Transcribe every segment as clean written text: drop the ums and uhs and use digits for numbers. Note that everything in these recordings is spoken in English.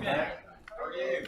How are you?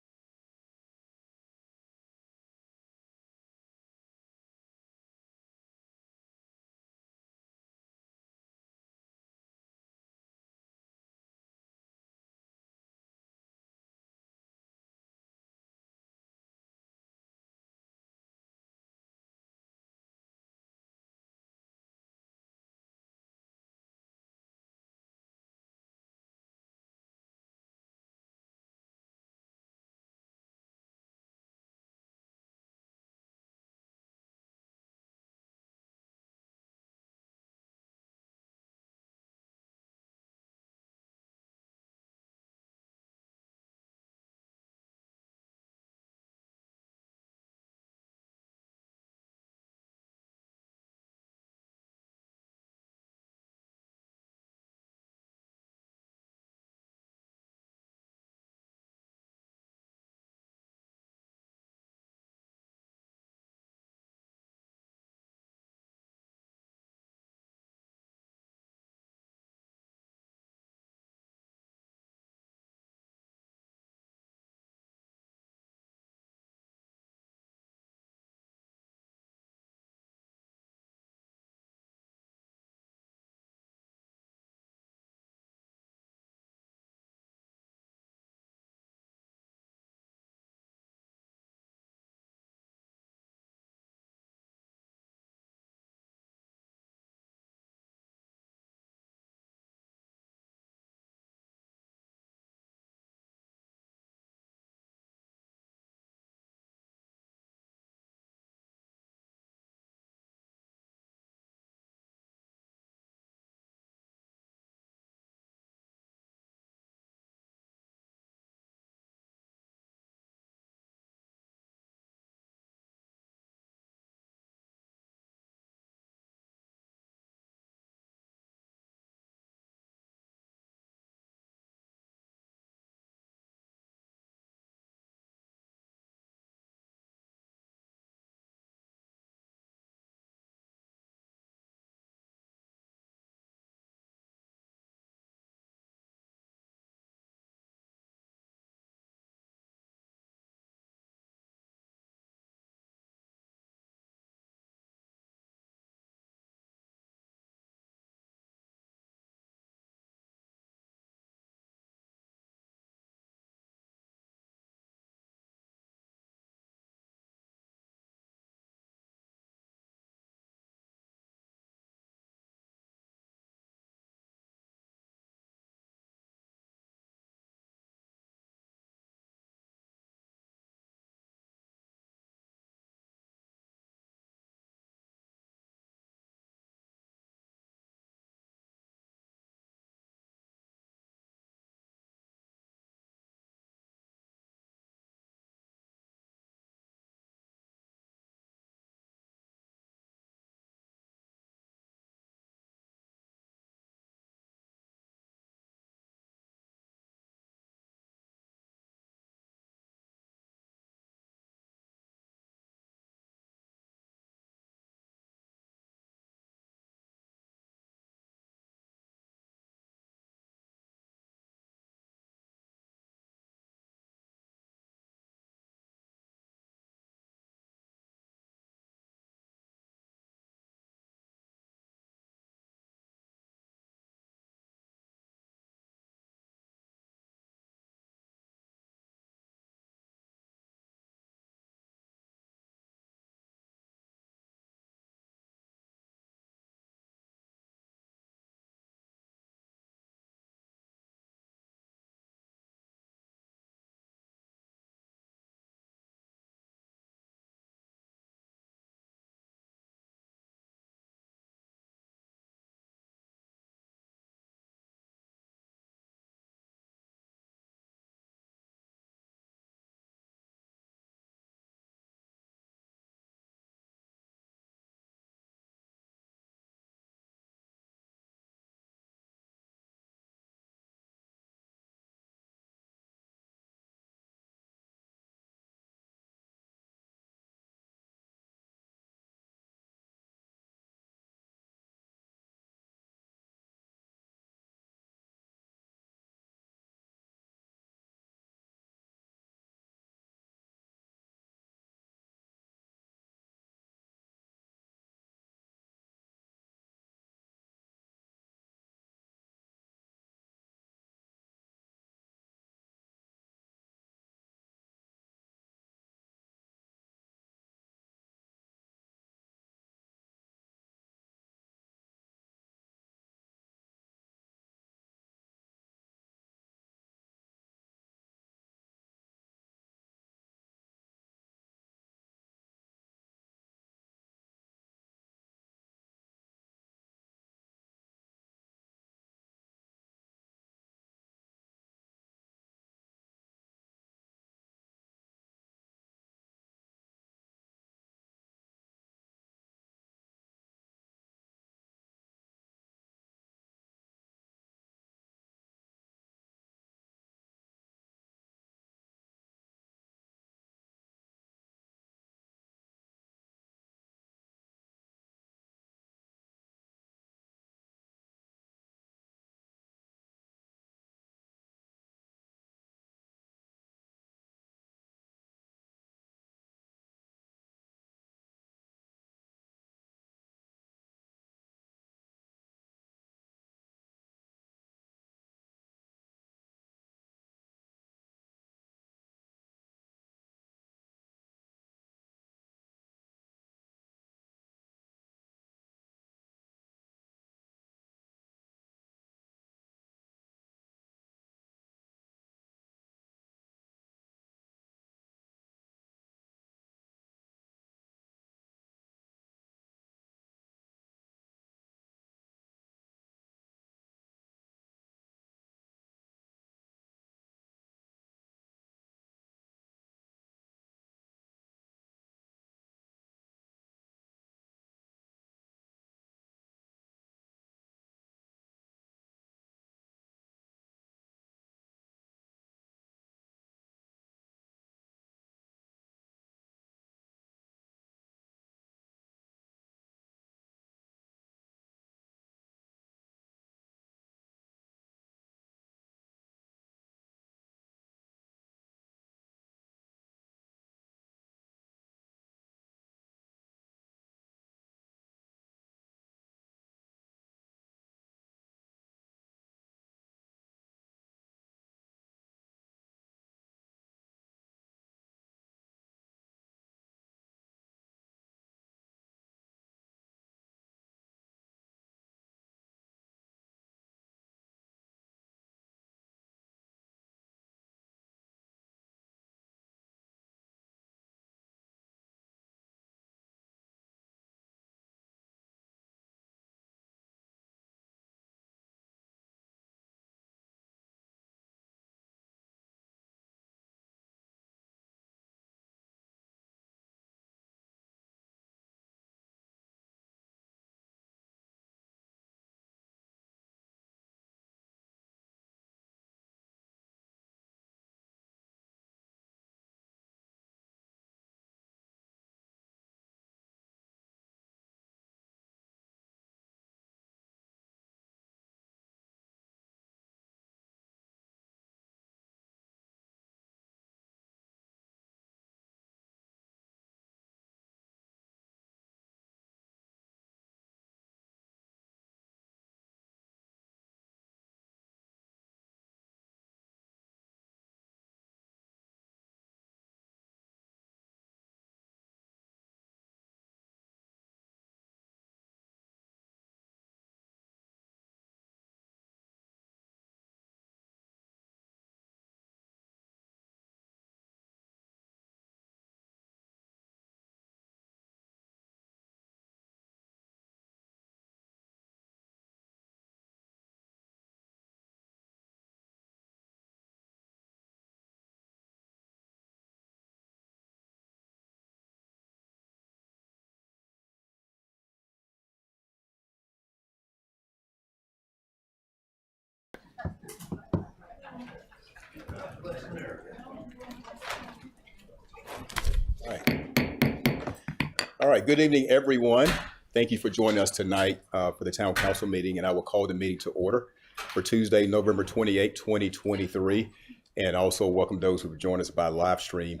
All right, good evening, everyone. Thank you for joining us tonight for the Town Council meeting, and I will call the meeting to order for Tuesday, November 28, 2023, and also welcome those who have joined us by live stream.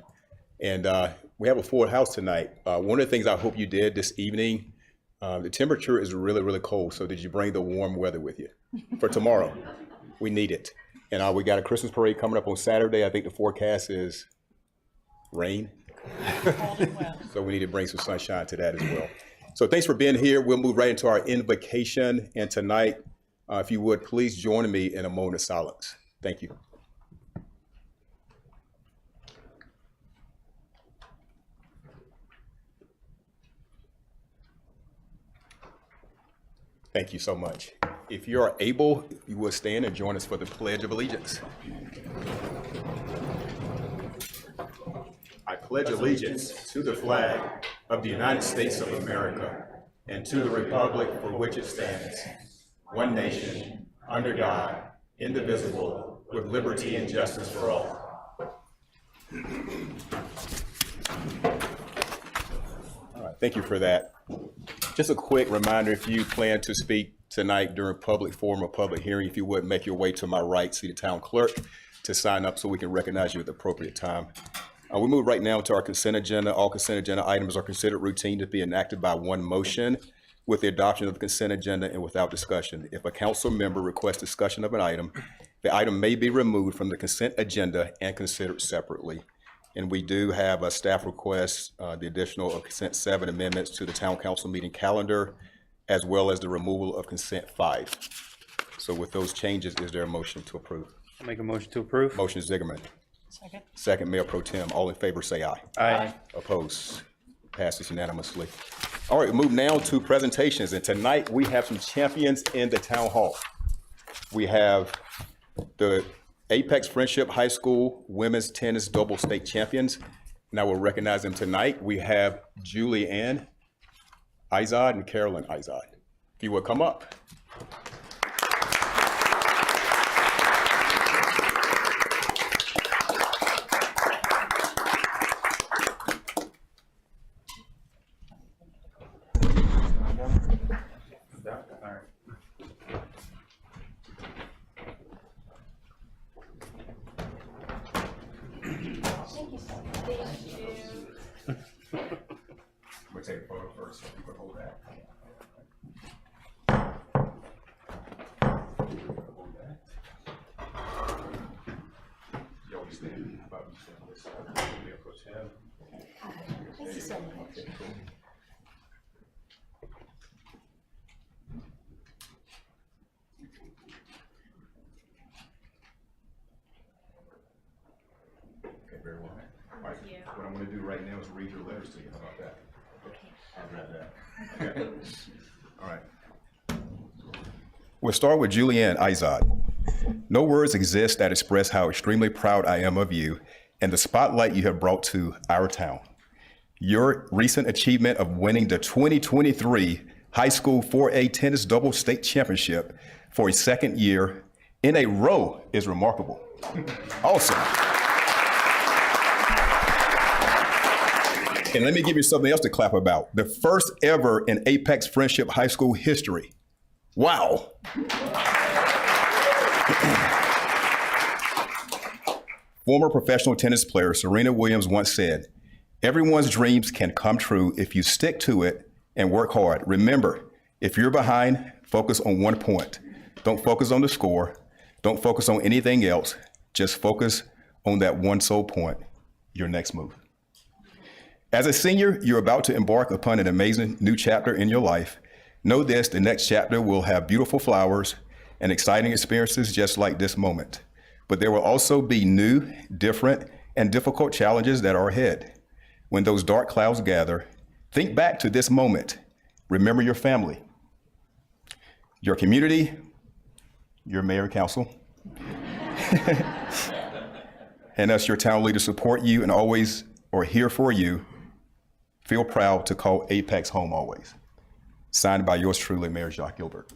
And we have a full house tonight. One of the things I hope you did this evening, the temperature is really, really cold, so did you bring the warm weather with you for tomorrow? We need it. And we got a Christmas parade coming up on Saturday. I think the forecast is rain. So we need to bring some sunshine to that as well. So thanks for being here. We'll move right into our invocation. And tonight, if you would, please join me in a moment of silence. Thank you. Thank you so much. If you are able, you will stand and join us for the Pledge of Allegiance. I pledge allegiance to the flag of the United States of America and to the republic for which it stands, one nation, under God, indivisible, with liberty and justice for all. All right, thank you for that. Just a quick reminder, if you plan to speak tonight during public forum or public hearing, if you would make your way to my right, see the town clerk, to sign up so we can recognize you at the appropriate time. We move right now to our consent agenda. All consent agenda items are considered routine to be enacted by one motion with the adoption of the consent agenda and without discussion. If a council member requests discussion of an item, the item may be removed from the consent agenda and considered separately. And we do have a staff request, the additional of consent 7 amendments to the town council meeting calendar, as well as the removal of consent 5. So with those changes, is there a motion to approve? I'll make a motion to approve. Motion Zigerman. Second. Second, Mayor Pro Tem. All in favor, say aye. Aye. Opposed? Passes unanimously. All right, move now to presentations. And tonight we have some champions in the town hall. We have the Apex Friendship High School women's tennis double state champions. And I will recognize them tonight. We have Julie Ann Izod and Carolyn Izod. If you would come up. We'll take a photo first, so you can hold that. Hold that. You always stand. How about you stand on this side? Mayor Pro Tem. Thank you so much. Okay, cool. Okay, very well. All right, what I'm going to do right now is read your letters to you. How about that? I'll grab that. Okay. All right. We'll start with Julianne Izod. No words exist that express how extremely proud I am of you and the spotlight you have brought to our town. Your recent achievement of winning the 2023 High School 4A Tennis Double State Championship for a second year in a row is remarkable. Awesome. And let me give you something else to clap about. The first ever in Apex Friendship High School history. Wow. Former professional tennis player Serena Williams once said, "Everyone's dreams can come true if you stick to it and work hard. Remember, if you're behind, focus on one point. Don't focus on the score. Don't focus on anything else. Just focus on that one sole point, your next move." As a senior, you're about to embark upon an amazing new chapter in your life. Know this, the next chapter will have beautiful flowers and exciting experiences just like this moment. But there will also be new, different, and difficult challenges that are ahead. When those dark clouds gather, think back to this moment. Remember your family, your community, your mayor and council, and us, your town leaders, support you and always are here for you. Feel proud to call Apex home always. Signed by yours truly, Mayor Jacques Gilbert.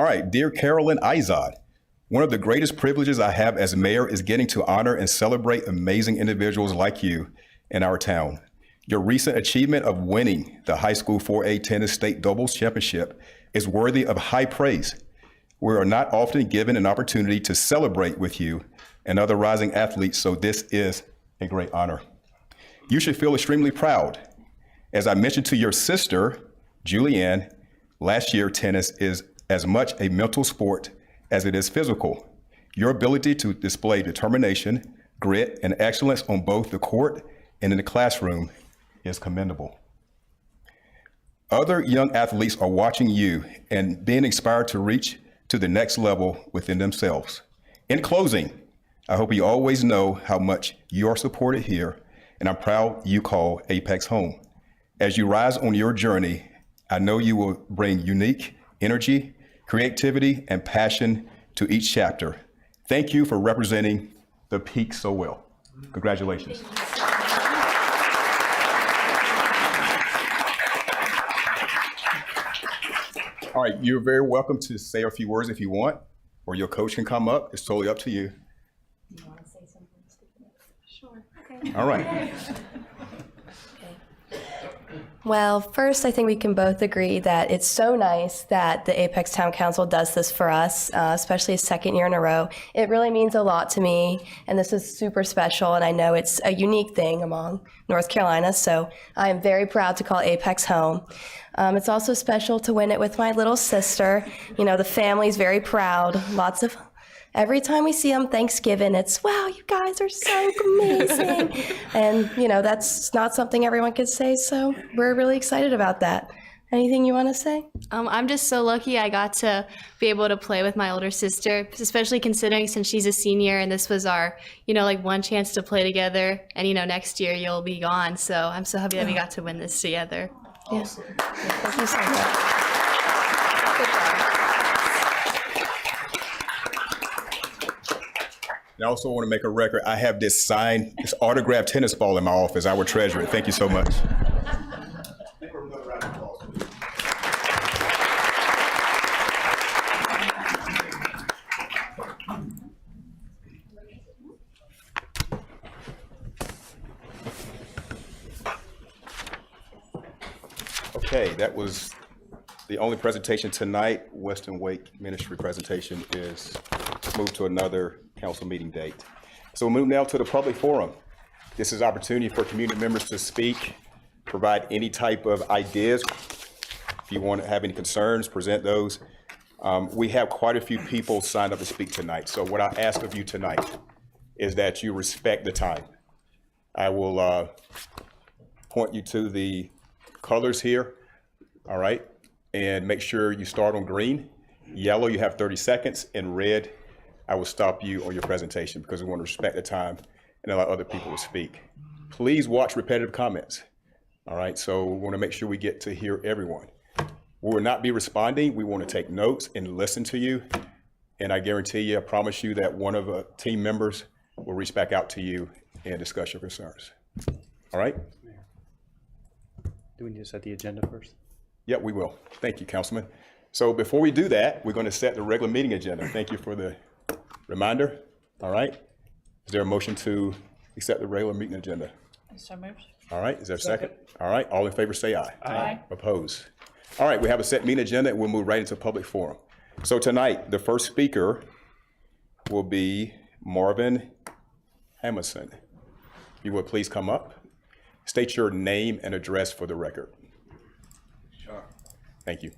All right, dear Carolyn Izod, one of the greatest privileges I have as mayor is getting to honor and celebrate amazing individuals like you in our town. Your recent achievement of winning the high school 4A tennis state doubles championship is worthy of high praise. We are not often given an opportunity to celebrate with you and other rising athletes, so this is a great honor. You should feel extremely proud. As I mentioned to your sister, Julianne, last year tennis is as much a mental sport as it is physical. Your ability to display determination, grit, and excellence on both the court and in the classroom is commendable. Other young athletes are watching you and being inspired to reach to the next level within themselves. In closing, I hope you always know how much you are supported here, and I'm proud you call Apex home. As you rise on your journey, I know you will bring unique energy, creativity, and passion to each chapter. Thank you for representing the peak so well. Congratulations. All right, you're very welcome to say a few words if you want, or your coach can come up. It's totally up to you. You want to say something? Sure. Okay. All right. Well, first, I think we can both agree that it's so nice that the Apex Town Council does this for us, especially a second year in a row. It really means a lot to me, and this is super special, and I know it's a unique thing among North Carolina, so I am very proud to call Apex home. It's also special to win it with my little sister. You know, the family's very proud. Every time we see them Thanksgiving, it's, wow, you guys are so amazing. And, you know, that's not something everyone could say, so we're really excited about that. Anything you want to say? I'm just so lucky I got to be able to play with my older sister, especially considering since she's a senior and this was our, like one chance to play together. And, next year you'll be gone. So I'm so happy that we got to win this together. Awesome. Yeah. Thank you so much. And I also want to make a record. I have this autographed tennis ball in my office. I will treasure it. Thank you so much. Okay, that was the only presentation tonight. Western Wake Ministry presentation is moved to another council meeting date. So we'll move now to the public forum. This is opportunity for community members to speak, provide any type of ideas. If you want to have any concerns, present those. We have quite a few people signed up to speak tonight. So what I ask of you tonight is that you respect the time. I will point you to the colors here, all right? And make sure you start on green. Yellow, you have 30 seconds, and red, I will stop you on your presentation because we want to respect the time and allow other people to speak. Please watch repetitive comments, all right? So we want to make sure we get to hear everyone. We will not be responding. We want to take notes and listen to you. And I guarantee you, I promise you that one of the team members will reach back out to you and discuss your concerns. All right? Do we need to set the agenda first? Yeah, we will. Thank you, Councilman. So before we do that, we're going to set the regular meeting agenda. Thank you for the reminder. All right. Is there a motion to accept the regular meeting agenda? So moved. All right. Is there a second? All right. All in favor say aye. Aye. Oppose? All right. We have a set meeting agenda and we'll move right into public forum. So tonight, the first speaker will be Marvin Hamilton. You will please come up. State your name and address for the record. Sure. Thank you.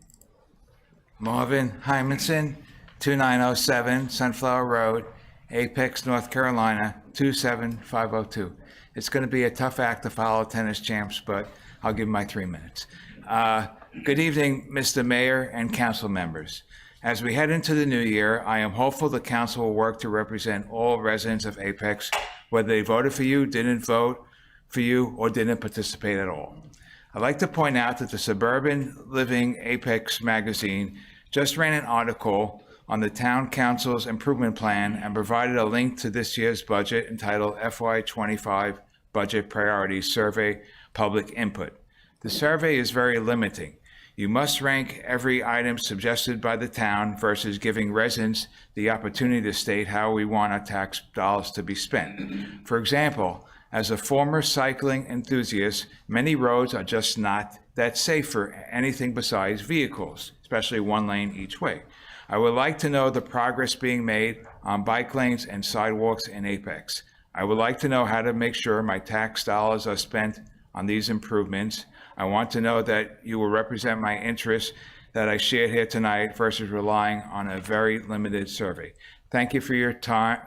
Marvin Hymanson, 2907 Sunflower Road, Apex, North Carolina, 27502. It's going to be a tough act to follow, tennis champs, but I'll give my 3 minutes. Good evening, Mr. Mayor and council members. As we head into the new year, I am hopeful the council will work to represent all residents of Apex, whether they voted for you, didn't vote for you, or didn't participate at all. I'd like to point out that the Suburban Living Apex magazine just ran an article on the town council's improvement plan and provided a link to this year's budget entitled FY25 Budget Priorities Survey Public Input. The survey is very limiting. You must rank every item suggested by the town versus giving residents the opportunity to state how we want our tax dollars to be spent. For example, as a former cycling enthusiast, many roads are just not that safe for anything besides vehicles, especially one lane each way. I would like to know the progress being made on bike lanes and sidewalks in Apex. I would like to know how to make sure my tax dollars are spent on these improvements. I want to know that you will represent my interests that I shared here tonight versus relying on a very limited survey. Thank you for your time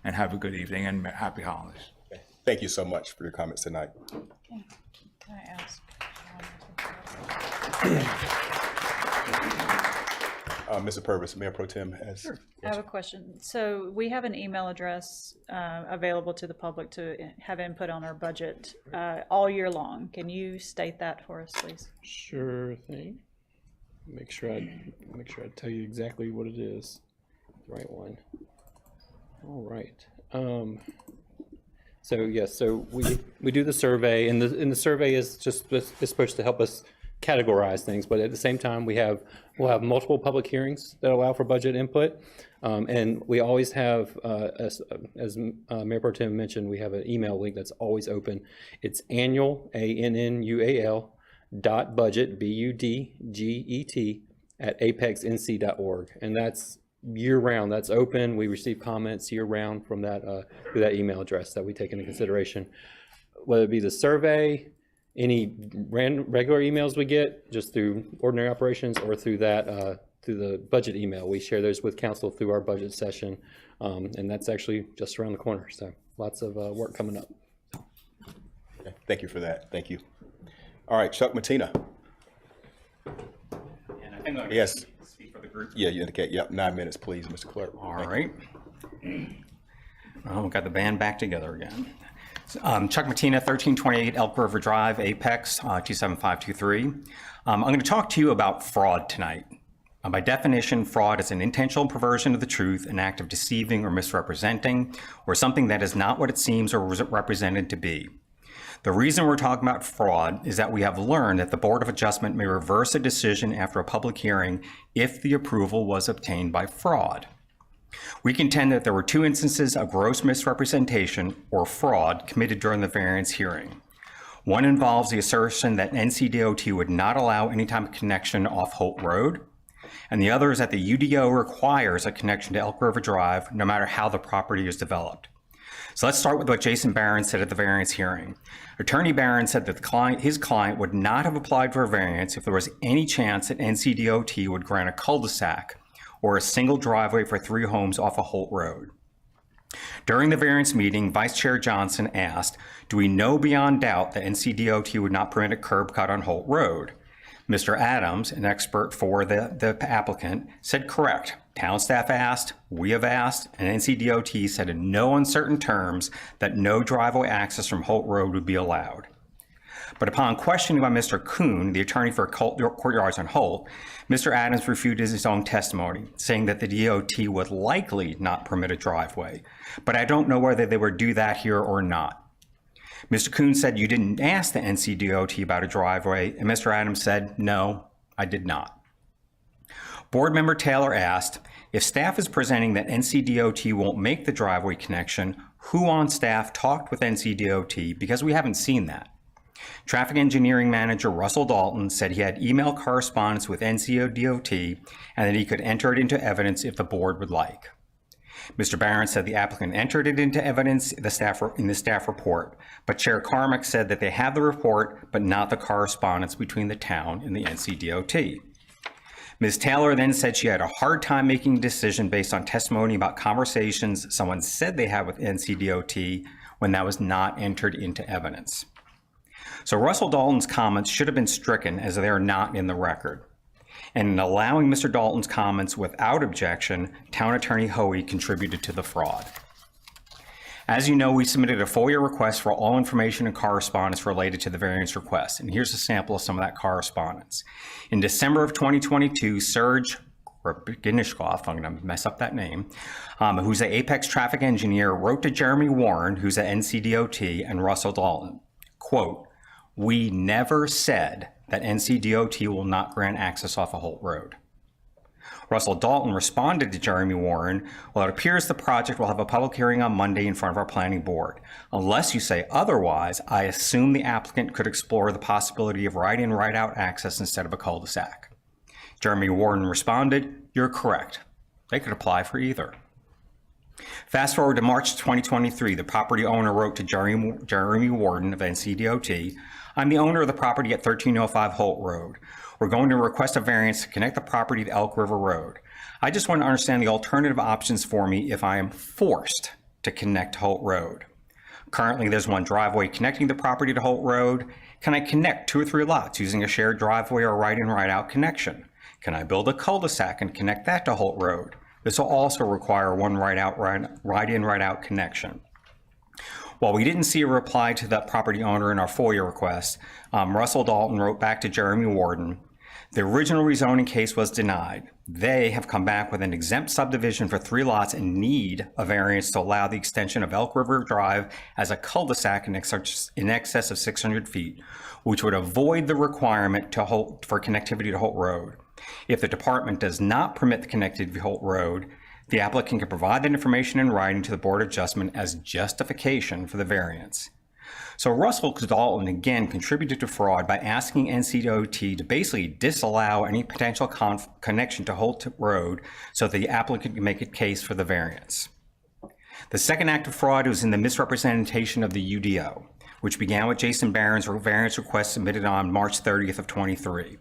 and have a good evening and happy holidays. Thank you so much for your comments tonight. Can I ask? Mr. Purvis, Mayor Pro Tem has. I have a question. So we have an email address available to the public to have input on our budget all year long. Can you state that for us, please? Sure thing. Make sure I tell you exactly what it is. The right one. All right. So yes, so we do the survey, and the survey is just it's supposed to help us categorize things, but at the same time we'll have multiple public hearings that allow for budget input, and we always have as Mayor Pro Tem mentioned, we have an email link that's always open. It's annual ANNUAL .budget BUDGET at apexnc.org, and that's year round. That's open. We receive comments year round from that through that email address that we take into consideration, whether it be the survey, any regular emails we get just through ordinary operations, or through that through the budget email. We share those with council through our budget session, and that's actually just around the corner. So lots of work coming up. Okay, thank you for that. Thank you. All right, Chuck Matina. And I think I'm Yes. going to speak for the group. Yeah, you indicate. Yep, 9 minutes, please, Mr. Clerk. All right. Well, we've got the band back together again. Chuck Matina, 1328 Elk River Drive, Apex, 27523. I'm going to talk to you about fraud tonight. By definition, fraud is an intentional perversion of the truth, an act of deceiving or misrepresenting, or something that is not what it seems or was represented to be. The reason we're talking about fraud is that we have learned that the Board of Adjustment may reverse a decision after a public hearing if the approval was obtained by fraud. We contend that there were 2 instances of gross misrepresentation or fraud committed during the variance hearing. One involves the assertion that NCDOT would not allow any type of connection off Holt Road, and the other is that the UDO requires a connection to Elk River Drive no matter how the property is developed. So let's start with what Jason Barron said at the variance hearing. Attorney Barron said that his client would not have applied for a variance if there was any chance that NCDOT would grant a cul-de-sac or a single driveway for 3 homes off of Holt Road. During the variance meeting, Vice Chair Johnson asked, "Do we know beyond doubt that NCDOT would not permit a curb cut on Holt Road?" Mr. Adams, an expert for the applicant, said correct. Town staff asked, we have asked, and NCDOT said in no uncertain terms that no driveway access from Holt Road would be allowed. But upon questioning by Mr. Kuhn, the attorney for Courtyards on Holt, Mr. Adams refuted his own testimony, saying that the DOT would likely not permit a driveway, but I don't know whether they would do that here or not. Mr. Kuhn said you didn't ask the NCDOT about a driveway, and Mr. Adams said, no, I did not. Board Member Taylor asked, if staff is presenting that NCDOT won't make the driveway connection, who on staff talked with NCDOT? Because we haven't seen that. Traffic Engineering Manager Russell Dalton said he had email correspondence with NCDOT and that he could enter it into evidence if the board would like. Mr. Barron said the applicant entered it into evidence in the staff report, but Chair Carmack said that they have the report, but not the correspondence between the town and the NCDOT. Ms. Taylor then said she had a hard time making a decision based on testimony about conversations someone said they had with NCDOT when that was not entered into evidence. So Russell Dalton's comments should have been stricken as they are not in the record. And in allowing Mr. Dalton's comments without objection, Town Attorney Hoey contributed to the fraud. As you know, we submitted a FOIA request for all information and correspondence related to the variance request, and here's a sample of some of that correspondence. In December of 2022, Serge Ginishkoff, I'm going to mess up that name, who's the Apex traffic engineer, wrote to Jeremy Warren, who's at NCDOT, and Russell Dalton, quote, "We never said that NCDOT will not grant access off of Holt Road. Russell Dalton responded to Jeremy Warren, well, it appears the project will have a public hearing on Monday in front of our planning board. Unless you say otherwise, I assume the applicant could explore the possibility of right-in, right-out access instead of a cul-de-sac. Jeremy Warren responded, you're correct. They could apply for either. Fast forward to March 2023, the property owner wrote to Jeremy Warden of NCDOT, I'm the owner of the property at 1305 Holt Road. We're going to request a variance to connect the property to Elk River Road. I just want to understand the alternative options for me if I am forced to connect Holt Road. Currently, there's one driveway connecting the property to Holt Road. Can I connect 2 or 3 lots using a shared driveway or right-in, right-out connection? Can I build a cul-de-sac and connect that to Holt Road? This will also require one right-in, right-out connection. While we didn't see a reply to that property owner in our FOIA request, Russell Dalton wrote back to Jeremy Warden, the original rezoning case was denied. They have come back with an exempt subdivision for 3 lots and need a variance to allow the extension of Elk River Drive as a cul-de-sac in excess of 600 feet, which would avoid the requirement for connectivity to Holt Road. If the department does not permit the connectivity to Holt Road, the applicant can provide that information in writing to the Board of Adjustment as justification for the variance. So Russell Dalton again contributed to fraud by asking NCDOT to basically disallow any potential connection to Holt Road so the applicant can make a case for the variance. The second act of fraud was in the misrepresentation of the UDO, which began with Jason Barron's variance request submitted on March 30th of 23.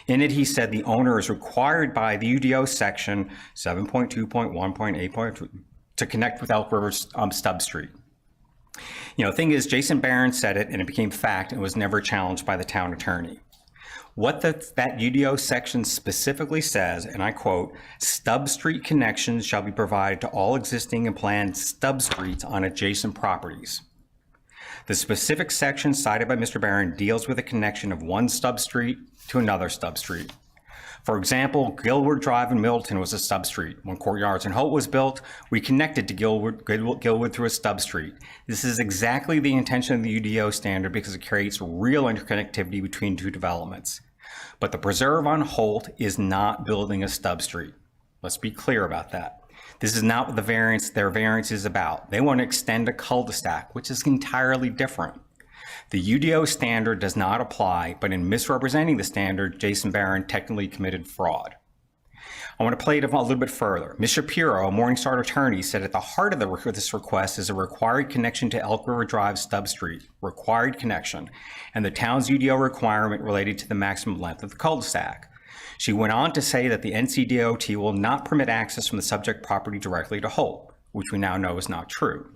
In it, he said the owner is required by the UDO section 7.2.1.8 to connect with Elk River Stubb Street. You know, the thing is, Jason Barron said it and it became fact and was never challenged by the town attorney. What that UDO section specifically says, and I quote, Stubb Street connections shall be provided to all existing and planned Stubb Streets on adjacent properties. The specific section cited by Mr. Barron deals with a connection of one Stubb Street to another Stubb Street. For example, Gilwood Drive in Middleton was a Stubb Street. When Courtyards in Holt was built, we connected to Gilwood through a Stubb Street. This is exactly the intention of the UDO standard because it creates real interconnectivity between 2 developments. But the preserve on Holt is not building a Stubb Street. Let's be clear about that. This is not what their variance is about. They want to extend a cul-de-sac, which is entirely different. The UDO standard does not apply, but in misrepresenting the standard, Jason Barron technically committed fraud. I want to play it a little bit further. Ms. Shapiro, a Morningstar attorney, said at the heart of this request is a required connection to Elk River Drive Stubb Street, required connection, and the town's UDO requirement related to the maximum length of the cul-de-sac. She went on to say that the NCDOT will not permit access from the subject property directly to Holt, which we now know is not true.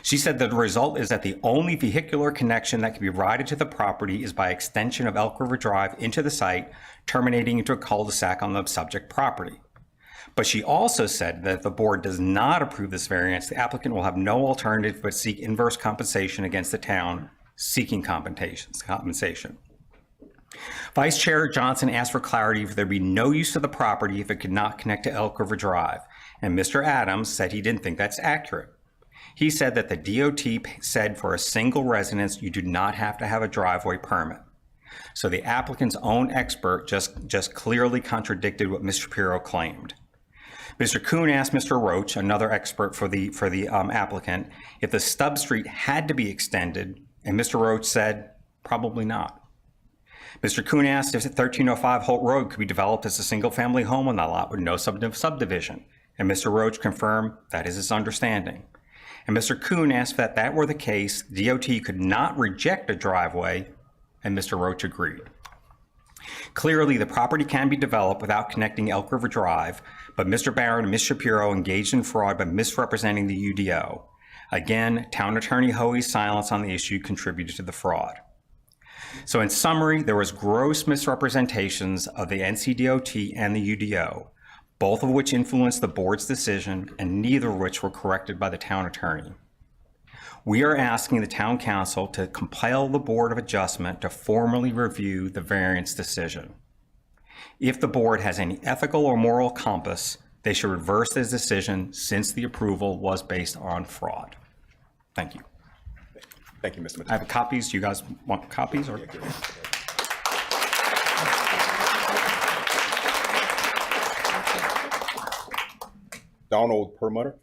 She said that the result is that the only vehicular connection that can be provided to the property is by extension of Elk River Drive into the site, terminating into a cul-de-sac on the subject property. But she also said that if the board does not approve this variance, the applicant will have no alternative but seek inverse compensation against the town seeking compensation. Vice Chair Johnson asked for clarity if there be no use of the property if it could not connect to Elk River Drive, and Mr. Adams said he didn't think that's accurate. He said that the DOT said for a single residence, you do not have to have a driveway permit. So the applicant's own expert just clearly contradicted what Ms. Shapiro claimed. Mr. Kuhn asked Mr. Roach, another expert for the applicant, if the Stubb Street had to be extended, and Mr. Roach said, probably not. Mr. Kuhn asked if 1305 Holt Road could be developed as a single-family home on that lot with no subdivision, and Mr. Roach confirmed that is his understanding. And Mr. Kuhn asked if that were the case, DOT could not reject a driveway, and Mr. Roach agreed. Clearly, the property can be developed without connecting Elk River Drive, but Mr. Barron and Ms. Shapiro engaged in fraud by misrepresenting the UDO. Again, Town Attorney Hoey's silence on the issue contributed to the fraud. So in summary, there was gross misrepresentations of the NCDOT and the UDO, both of which influenced the board's decision and neither of which were corrected by the town attorney. We are asking the town council to compel the Board of Adjustment to formally review the variance decision. If the board has any ethical or moral compass, they should reverse this decision since the approval was based on fraud. Thank you. Thank you, Mr. I have copies. Do you guys want copies? Or? Donald Perlmutter.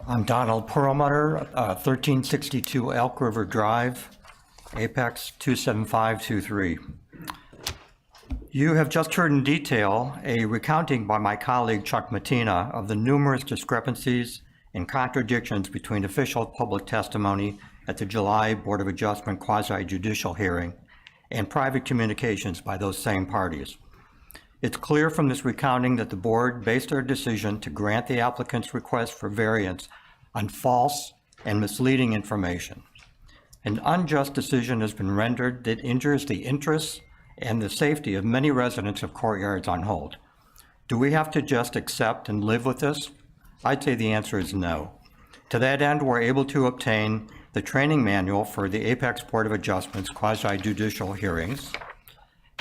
I'm Donald Perlmutter, 1362 Elk River Drive, Apex 27523. You have just heard in detail a recounting by my colleague Chuck Mattina of the numerous discrepancies and contradictions between official public testimony at the July Board of Adjustment quasi-judicial hearing and private communications by those same parties. It's clear from this recounting that the board based their decision to grant the applicant's request for variance on false and misleading information. An unjust decision has been rendered that injures the interests and the safety of many residents of Courtyards on Holt. Do we have to just accept and live with this? I'd say the answer is no. To that end, we're able to obtain the training manual for the Apex Board of Adjustments quasi-judicial hearings.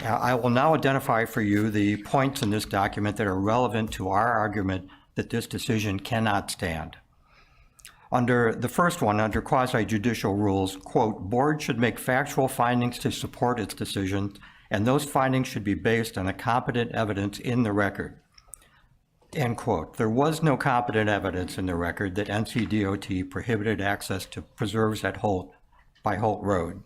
I will now identify for you the points in this document that are relevant to our argument that this decision cannot stand. Under the first one, under quasi-judicial rules, quote, board should make factual findings to support its decision, and those findings should be based on a competent evidence in the record, end quote. There was no competent evidence in the record that NCDOT prohibited access to preserves at Holt by Holt Road.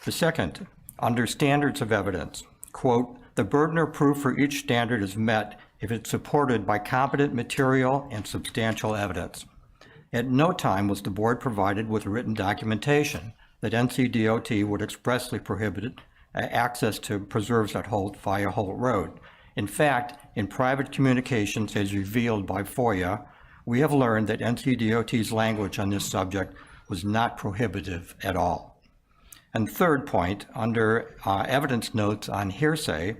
The second, under standards of evidence, quote, the burden of proof for each standard is met if it's supported by competent material and substantial evidence. At no time was the board provided with written documentation that NCDOT would expressly prohibit access to preserves at Holt via Holt Road. In fact, in private communications as revealed by FOIA, we have learned that NCDOT's language on this subject was not prohibitive at all. And third point, under evidence notes on hearsay,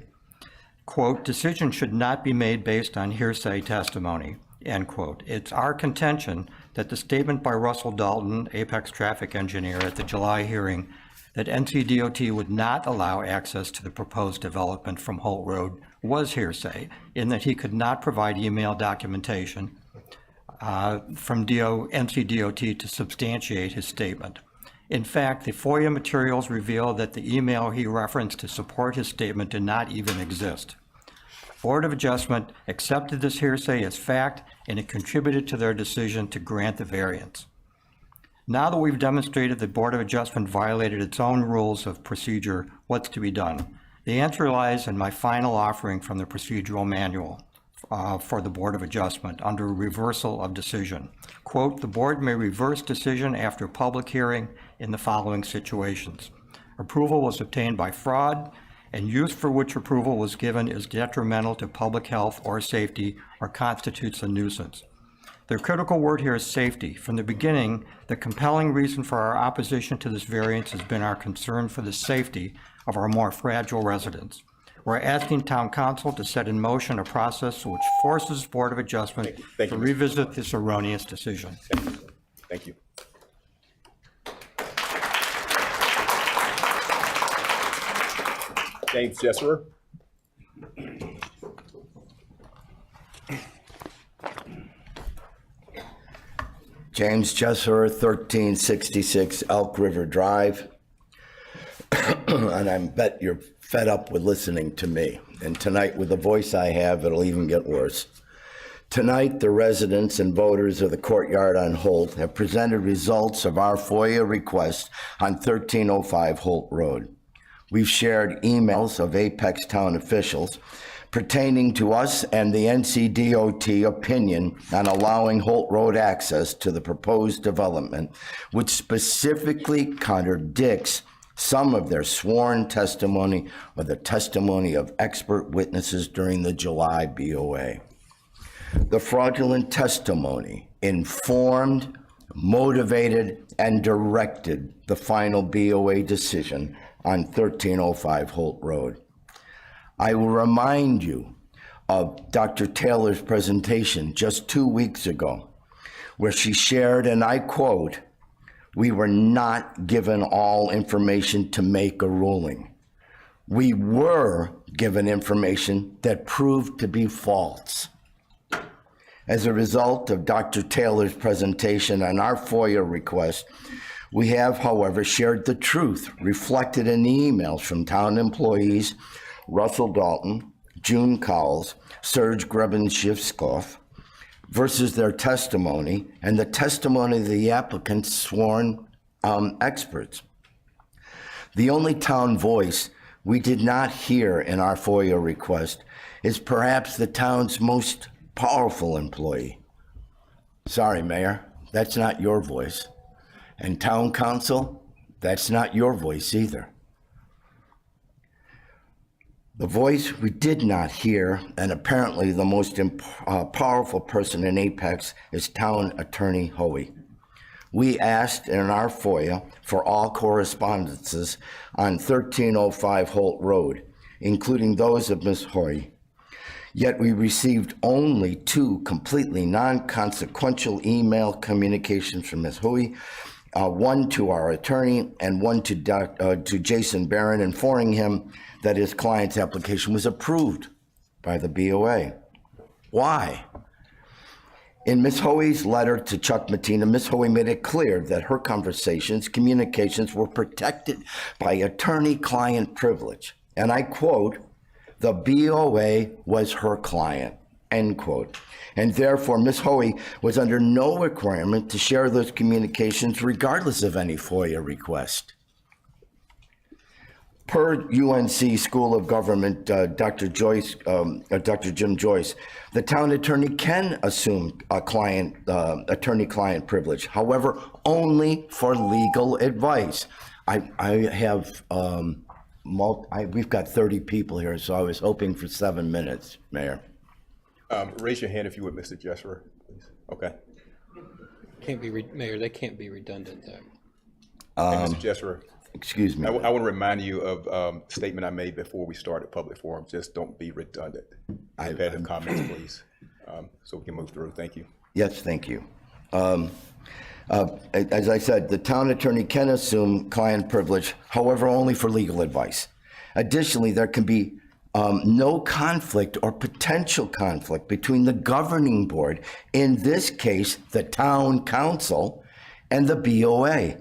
quote, decision should not be made based on hearsay testimony, end quote. It's our contention that the statement by Russell Dalton, Apex traffic engineer at the July hearing, that NCDOT would not allow access to the proposed development from Holt Road was hearsay, in that he could not provide email documentation from NCDOT to substantiate his statement. In fact, the FOIA materials reveal that the email he referenced to support his statement did not even exist. Board of Adjustment accepted this hearsay as fact, and it contributed to their decision to grant the variance. Now that we've demonstrated the Board of Adjustment violated its own rules of procedure, what's to be done? The answer lies in my final offering from the procedural manual for the Board of Adjustment under reversal of decision. Quote, the board may reverse decision after public hearing in the following situations. Approval was obtained by fraud, and use for which approval was given is detrimental to public health or safety or constitutes a nuisance. The critical word here is safety. From the beginning, the compelling reason for our opposition to this variance has been our concern for the safety of our more fragile residents. We're asking Town Council to set in motion a process which forces Board of Adjustment Thank you, to revisit this erroneous decision. Thank you. James Jesserer. James Jesserer, 1366 Elk River Drive. And I bet you're fed up with listening to me. And tonight, with the voice I have, it'll even get worse. Tonight, the residents and voters of the Courtyard on Holt have presented results of our FOIA request on 1305 Holt Road. We've shared emails of Apex Town officials pertaining to us and the NCDOT opinion on allowing Holt Road access to the proposed development, which specifically contradicts some of their sworn testimony or the testimony of expert witnesses during the July BOA. The fraudulent testimony informed, motivated, and directed the final BOA decision on 1305 Holt Road. I will remind you of Dr. Taylor's presentation just 2 weeks ago, where she shared, and I quote, "We were not given all information to make a ruling. We were given information that proved to be false." As a result of Dr. Taylor's presentation on our FOIA request, We have, however, shared the truth reflected in the emails from town employees Russell Dalton, June Cowles, Serge Grebenshivskov, versus their testimony and the testimony of the applicant's sworn experts. The only town voice we did not hear in our FOIA request is perhaps the town's most powerful employee. Sorry, Mayor, that's not your voice. And Town Council, that's not your voice either. The voice we did not hear, and apparently the most powerful person in Apex, is Town Attorney Hoey. We asked in our FOIA for all correspondences on 1305 Holt Road, including those of Ms. Hoey. Yet we received only 2 completely non-consequential email communications from Ms. Hoey, one to our attorney and one to Jason Barron, informing him that his client's application was approved by the BOA. Why? In Ms. Hoey's letter to Chuck Mattina, Ms. Hoey made it clear that her communications were protected by attorney-client privilege. And I quote, "The BOA was her client," end quote. And therefore, Ms. Hoey was under no requirement to share those communications regardless of any FOIA request. Per UNC School of Government, Dr. Jim Joyce, the town attorney can assume a attorney-client privilege, however, only for legal advice. We've got 30 people here, so I was hoping for 7 minutes, Mayor. Raise your hand if you would, Mr. Jesser, please. Okay. Mayor, they can't be redundant though. And Mr. Jesser, Excuse me. I want to remind you of a statement I made before we started public forum. Just don't be redundant. I've had the comments, please, so we can move through. Thank you. Yes, thank you. As I said, the town attorney can assume client privilege, however, only for legal advice. Additionally, there can be no conflict or potential conflict between the governing board, in this case, the town council, and the BOA.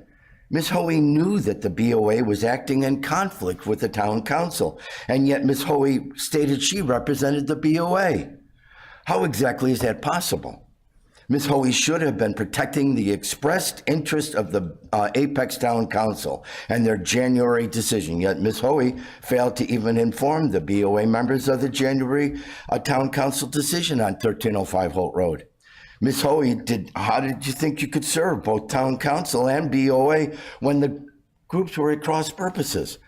Ms. Hoey knew that the BOA was acting in conflict with the town council, and yet Ms. Hoey stated she represented the BOA. How exactly is that possible? Ms. Hoey should have been protecting the expressed interest of the Apex Town Council and their January decision, yet Ms. Hoey failed to even inform the BOA members of the January Town Council decision on 1305 Holt Road. Ms. Hoey, how did you think you could serve both Town Council and BOA when the groups were at cross purposes?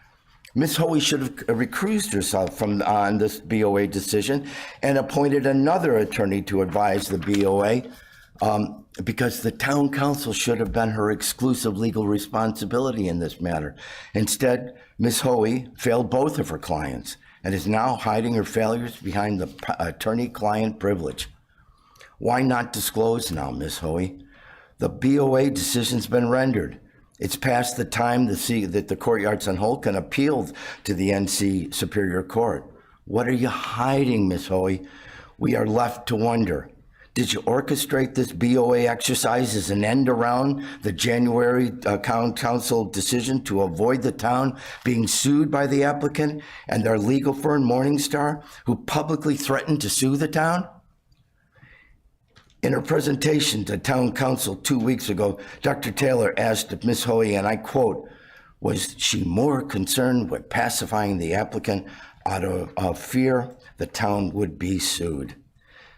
Ms. Hoey should have recused herself on this BOA decision and appointed another attorney to advise the BOA, because the town council should have been her exclusive legal responsibility in this matter. Instead, Ms. Hoey failed both of her clients and is now hiding her failures behind the attorney-client privilege. Why not disclose now, Ms. Hoey? The BOA decision's been rendered. It's past the time that the courtyards on Holt can appeal to the NC Superior Court. What are you hiding, Ms. Hoey? We are left to wonder. Did you orchestrate this BOA exercise as an end around the January council decision to avoid the town being sued by the applicant and their legal firm Morningstar, who publicly threatened to sue the town? In her presentation to town council 2 weeks ago, Dr. Taylor asked if Ms. Hoey, and I quote, was she more concerned with pacifying the applicant out of fear the town would be sued?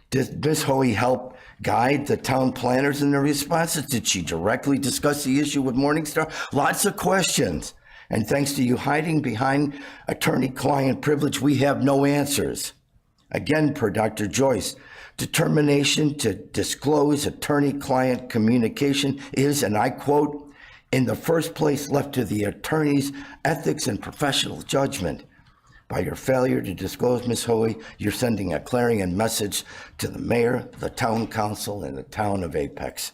Did Ms. Hoey help guide the town planners in their responses? Did she directly discuss the issue with Morningstar? Lots of questions. And thanks to you hiding behind attorney-client privilege, we have no answers. Again, per Dr. Joyce, determination to disclose attorney-client communication is, and I quote, in the first place left to the attorney's ethics and professional judgment. By your failure to disclose, Ms. Hoey, you're sending a clarion message to the mayor, the town council, and the town of Apex.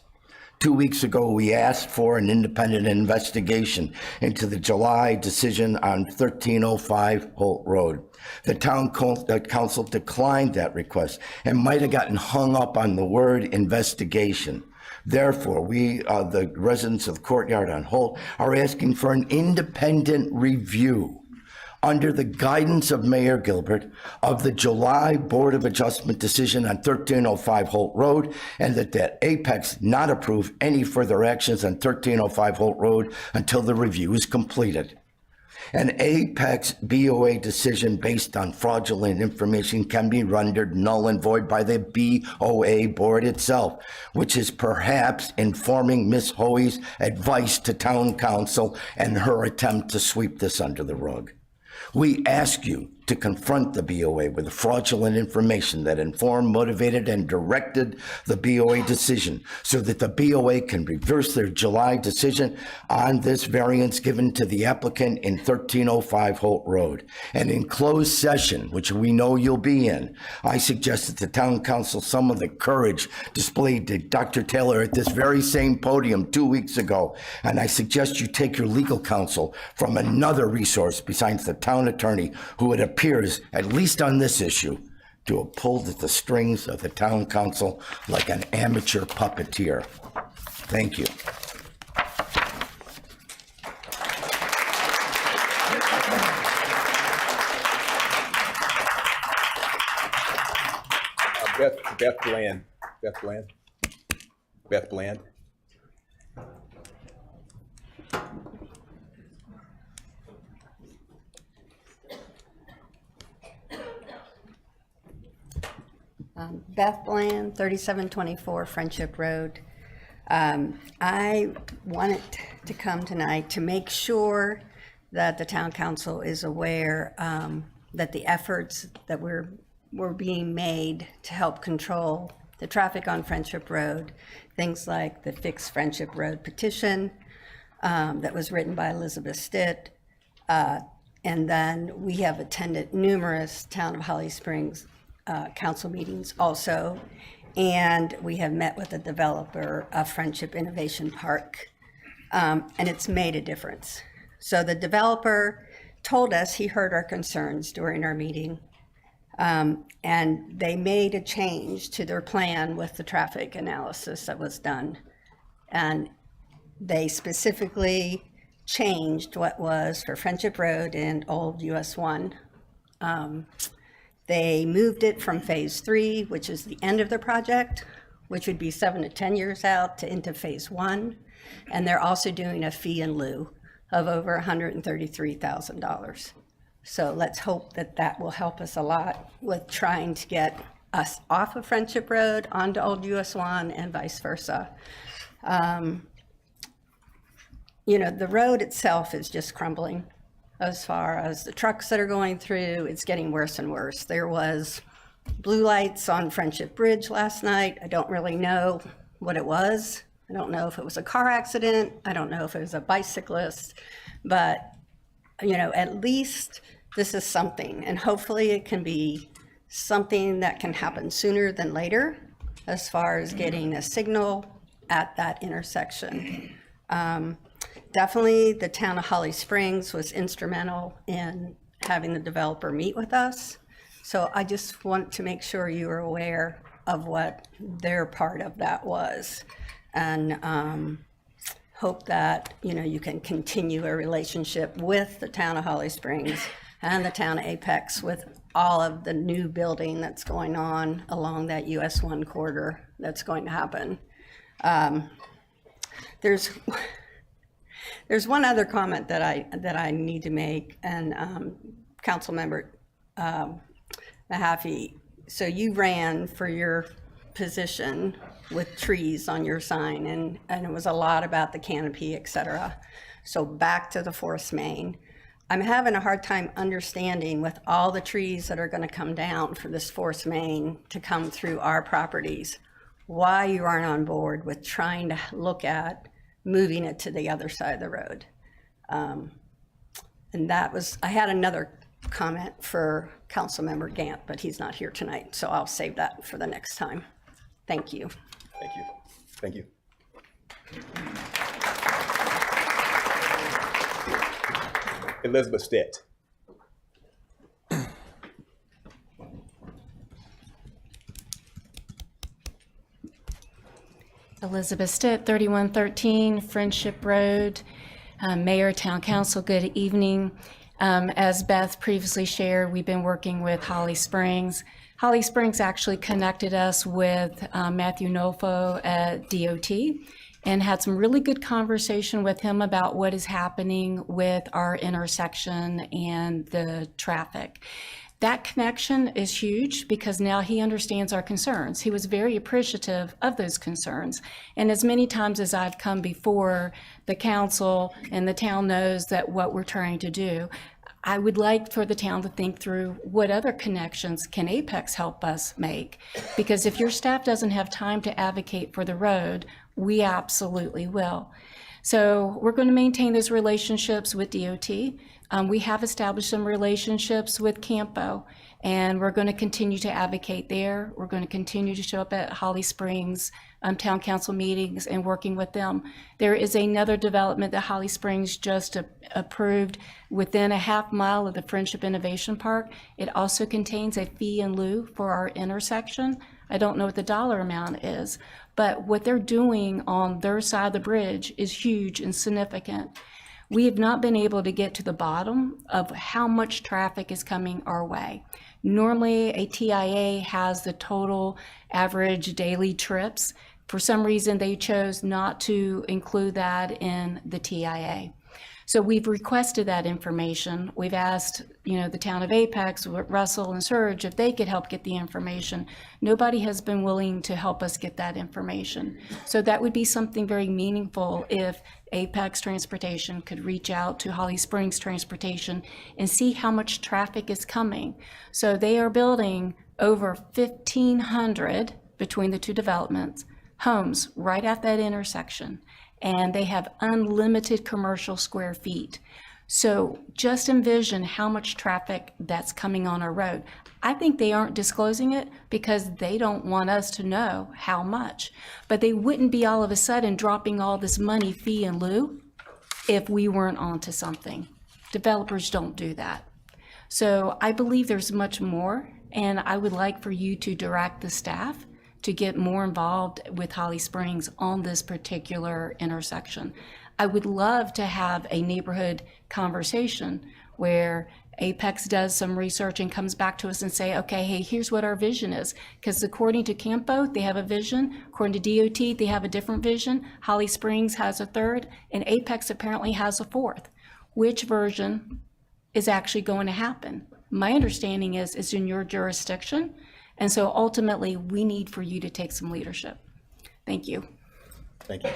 2 weeks ago, we asked for an independent investigation into the July decision on 1305 Holt Road. The town council declined that request and might have gotten hung up on the word investigation. Therefore, we, the residents of the Courtyard on Holt, are asking for an independent review under the guidance of Mayor Gilbert of the July Board of Adjustment decision on 1305 Holt Road, and that Apex not approve any further actions on 1305 Holt Road until the review is completed. An Apex BOA decision based on fraudulent information can be rendered null and void by the BOA board itself, which is perhaps informing Ms. Hoey's advice to town council and her attempt to sweep this under the rug. We ask you to confront the BOA with the fraudulent information that informed, motivated, and directed the BOA decision so that the BOA can reverse their July decision on this variance given to the applicant in 1305 Holt Road. And in closed session, which we know you'll be in, I suggest that the town council some of the courage displayed to Dr. Taylor at this very same podium 2 weeks ago. And I suggest you take your legal counsel from another resource besides the town attorney, who it appears, at least on this issue, to have pulled at the strings of the town council like an amateur puppeteer. Thank you. Beth Bland. Beth Bland, 3724 Friendship Road. I wanted to come tonight to make sure that the town council is aware that the efforts that were being made to help control the traffic on Friendship Road, things like the Fix Friendship Road petition that was written by Elizabeth Stitt, and then we have attended numerous Town of Holly Springs council meetings also, and we have met with the developer of Friendship Innovation Park, and it's made a difference. So the developer told us he heard our concerns during our meeting, and they made a change to their plan with the traffic analysis that was done. And they specifically changed what was for Friendship Road and Old US 1. They moved it from phase 3, which is the end of the project, which would be 7 to 10 years out, to into phase 1. And they're also doing a fee in lieu of over $133,000. So let's hope that that will help us a lot with trying to get us off of Friendship Road onto Old US 1 and vice versa. You know, the road itself is just crumbling. As far as the trucks that are going through, it's getting worse and worse. There was blue lights on Friendship Bridge last night. I don't really know what it was. I don't know if it was a car accident. I don't know if it was a bicyclist, but you know, at least this is something, and hopefully it can be something that can happen sooner than later as far as getting a signal at that intersection. Definitely the town of Holly Springs was instrumental in having the developer meet with us. So I just want to make sure you are aware of what their part of that was, and hope that, you know, you can continue a relationship with the town of Holly Springs and the town of Apex with all of the new building that's going on along that US 1 corridor that's going to happen. There's one other comment that I need to make, and Councilmember Mahaffey, so you ran for your position with trees on your sign, and it was a lot about the canopy, et cetera. So back to the forest main. I'm having a hard time understanding, with all the trees that are going to come down for this forest main to come through our properties, why you aren't on board with trying to look at moving it to the other side of the road. And that was, I had another comment for Councilmember Gant, but he's not here tonight, so I'll save that for the next time. Thank you. Thank you. Thank you. Elizabeth Stitt. Elizabeth Stitt, 3113 Friendship Road. Mayor, Town Council, good evening. As Beth previously shared, we've been working with Holly Springs. Holly Springs actually connected us with Matthew Nolfo at DOT and had some really good conversation with him about what is happening with our intersection and the traffic. That connection is huge because now he understands our concerns. He was very appreciative of those concerns. And as many times as I've come before the council and the town knows that what we're trying to do, I would like for the town to think through what other connections can Apex help us make? Because if your staff doesn't have time to advocate for the road, we absolutely will. So we're going to maintain those relationships with DOT. We have established some relationships with Campo, and we're going to continue to advocate there. We're going to continue to show up at Holly Springs Town Council meetings and working with them. There is another development that Holly Springs just approved within a half mile of the Friendship Innovation Park. It also contains a fee in lieu for our intersection. I don't know what the dollar amount is, but what they're doing on their side of the bridge is huge and significant. We have not been able to get to the bottom of how much traffic is coming our way. Normally, a TIA has the total average daily trips. For some reason, they chose not to include that in the TIA. So we've requested that information. We've asked, the town of Apex, Russell and Surge, if they could help get the information. Nobody has been willing to help us get that information. So that would be something very meaningful if Apex Transportation could reach out to Holly Springs Transportation and see how much traffic is coming. So they are building over 1,500 between the two developments, homes right at that intersection. And they have unlimited commercial square feet. So just envision how much traffic that's coming on our road. I think they aren't disclosing it because they don't want us to know how much. But they wouldn't be all of a sudden dropping all this money fee in lieu if we weren't onto something. Developers don't do that. So I believe there's much more, and I would like for you to direct the staff to get more involved with Holly Springs on this particular intersection. I would love to have a neighborhood conversation where Apex does some research and comes back to us and say, okay, hey, here's what our vision is. Because according to Campo, they have a vision. According to DOT, they have a different vision. Holly Springs has a third, and Apex apparently has a fourth. Which version is actually going to happen? My understanding is it's in your jurisdiction. And so ultimately, we need for you to take some leadership. Thank you. Thank you.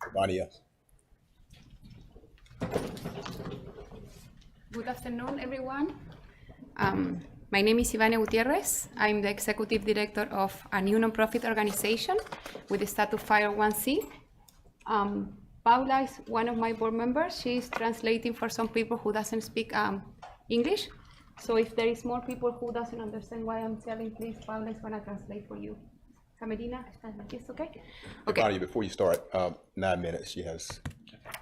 Anybody else? Good afternoon, everyone. My name is Ivana Gutierrez. I'm the executive director of a new nonprofit organization with the status 501c. Paula is one of my board members. She's translating for some people who doesn't speak English. So if there is more people who doesn't understand why I'm telling, please, Paula is gonna translate for you. Camerina, is okay? Okay. Ivana, before you start, 9 minutes. She has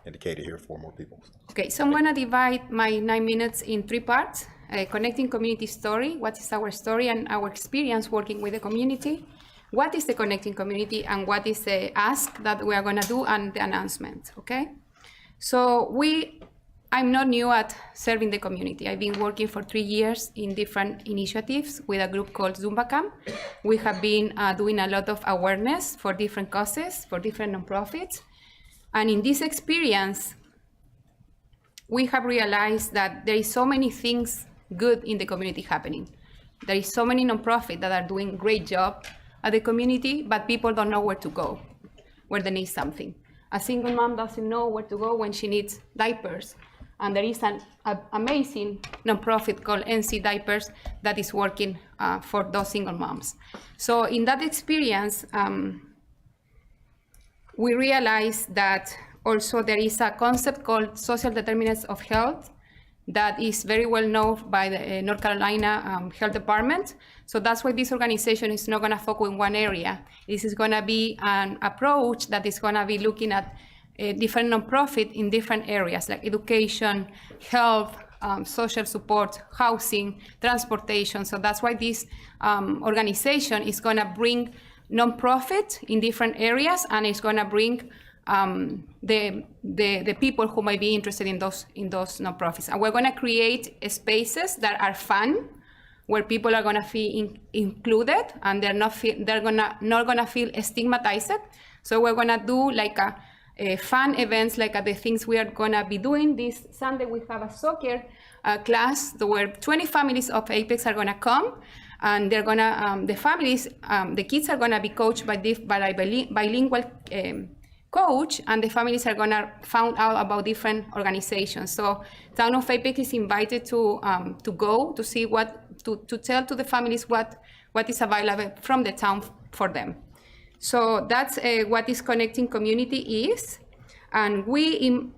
indicated here 4 more people. Okay, so I'm gonna divide my 9 minutes in 3 parts. Connecting community story, what is our story and our experience working with the community. What is the connecting community and what is the ask that we are going to do and the announcement, okay? So I'm not new at serving the community. I've been working for 3 years in different initiatives with a group called Zumba Camp. We have been doing a lot of awareness for different causes, for different nonprofits. And in this experience, we have realized that there is so many things good in the community happening. There is so many nonprofits that are doing great job at the community, but people don't know where to go, where they need something. A single mom doesn't know where to go when she needs diapers. And there is an amazing nonprofit called NC Diapers that is working for those single moms. So in that experience, we realized that also there is a concept called social determinants of health that is very well known by the North Carolina Health Department. So that's why this organization is not gonna focus in one area. This is gonna be an approach that is gonna be looking at different nonprofit in different areas like education, health, social support, housing, transportation. So that's why this organization is going to bring nonprofit in different areas, and it's going to bring the people who might be interested in those nonprofits. And we're going to create spaces that are fun, where people are going to feel included, and they're not going to feel stigmatized. So we're going to do like a fun events, like the things we are going to be doing. This Sunday we have a soccer class where 20 families of Apex are going to come, and they're going to the families, the kids are going to be coached by a bilingual coach, and the families are going to find out about different organizations. So Town of Apex is invited to go to see to tell to the families what is available from the town for them. So that's what is Connecting Community is. And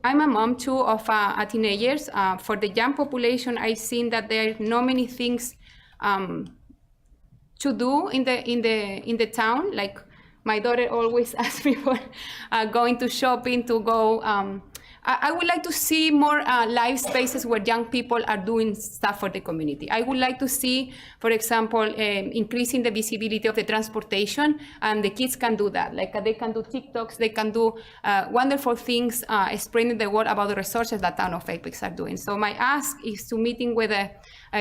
I'm a mom too of teenagers. For the young population, I've seen that there are not many things to do in the town. Like my daughter always asks me for going to shopping, to go. I would like to see more live spaces where young people are doing stuff for the community. I would like to see, for example, increasing the visibility of the transportation, and the kids can do that. Like they can do TikToks, they can do wonderful things, spreading the word about the resources that Town of Apex are doing. So my ask is to meeting with the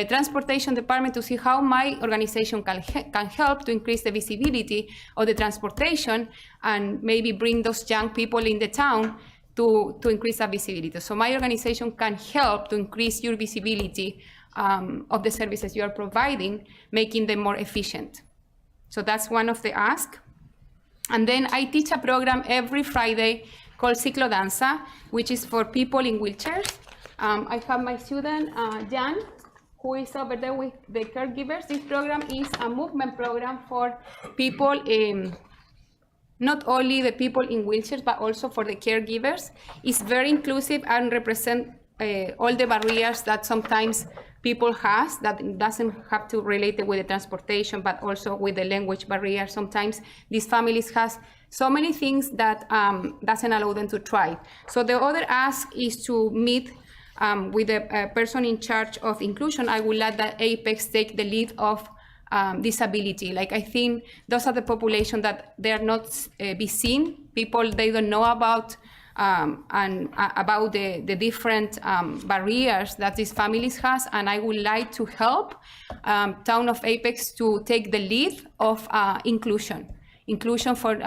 transportation department to see how my organization can help to increase the visibility of the transportation, and maybe bring those young people in the town to increase that visibility. So my organization can help to increase your visibility of the services you are providing, making them more efficient. So that's one of the asks. And then I teach a program every Friday called Ciclodanza, which is for people in wheelchairs. I have my student, Jan, who is over there with the caregivers. This program is a movement program for people not only the people in wheelchairs, but also for the caregivers. It's very inclusive and represent all the barriers that sometimes people has, that doesn't have to relate it with the transportation, but also with the language barrier. Sometimes these families has so many things that doesn't allow them to try. So the other ask is to meet with a person in charge of inclusion. I would like that Apex take the lead of disability. Like, I think those are the population that they are not be seen. People, they don't know about and about the different barriers that these families has, and I would like to help Town of Apex to take the lead of inclusion. Inclusion for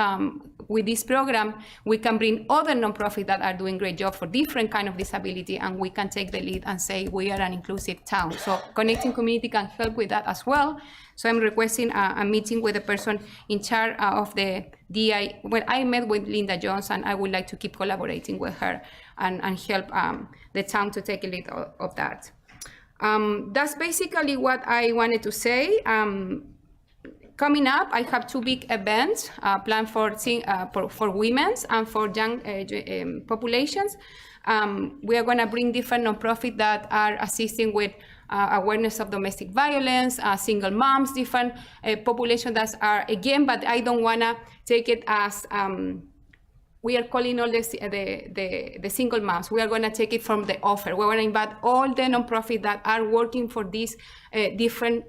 with this program, we can bring other nonprofits that are doing great job for different kind of disability, and we can take the lead and say we are an inclusive town. So Connecting Community can help with that as well. So I'm requesting a meeting with the person in charge of the DI. Well, I met with Linda Jones, and I would like to keep collaborating with her and help the town to take a lead of that. That's basically what I wanted to say. Coming up, I have two big events planned for women and for young populations. We are going to bring different nonprofits that are assisting with awareness of domestic violence, single moms, different populations that are, again, but I don't want to take it as we are calling all the single moms. We are going to take it from the offer. We're going to invite all the nonprofits that are working for these different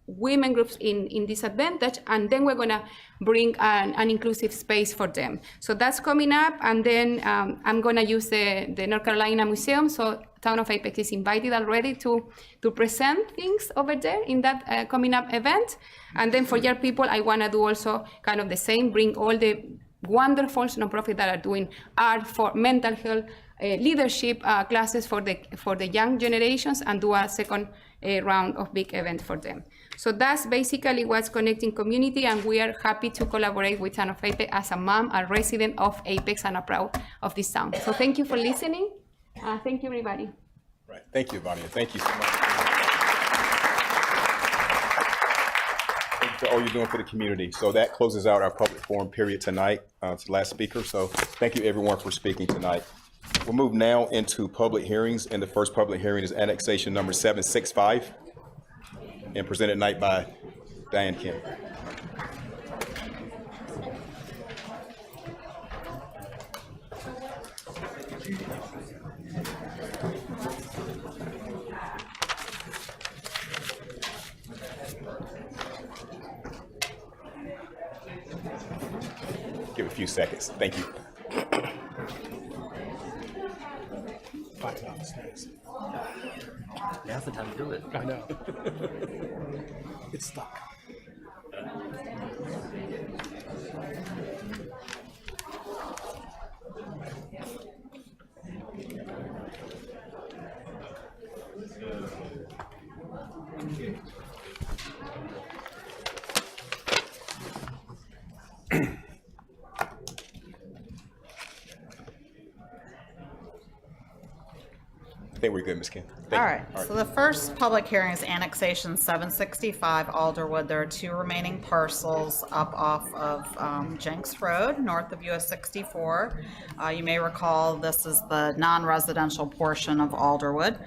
women groups in disadvantage, and then we're going to bring an inclusive space for them. So that's coming up, and then I'm going to use the North Carolina Museum. So Town of Apex is invited already to present things over there in that coming up event. And then for young people, I want to do also kind of the same, bring all the wonderful nonprofits that are doing art for mental health, leadership classes for the young generations, and do a second round of big event for them. So that's basically what's Connecting Community, and we are happy to collaborate with Town of Apex as a mom, a resident of Apex, and a proud of this town. So thank you for listening. Thank you, everybody. Right. Thank you, Vania. Thank you so much. Thank you for all you're doing for the community. So that closes out our public forum period tonight. It's the last speaker. So thank you, everyone, for speaking tonight. We'll move now into public hearings, and the first public hearing is Annexation number 765, and presented tonight by Diane Kim. few seconds. Thank you. Now's the time to do it. I know. It's stuck. I think we're good, Ms. Ken. Thank All you. right, so the first public hearing is Annexation 765 Alderwood. There are 2 remaining parcels up off of Jenks Road, north of US 64. You may recall this is the non-residential portion of Alderwood.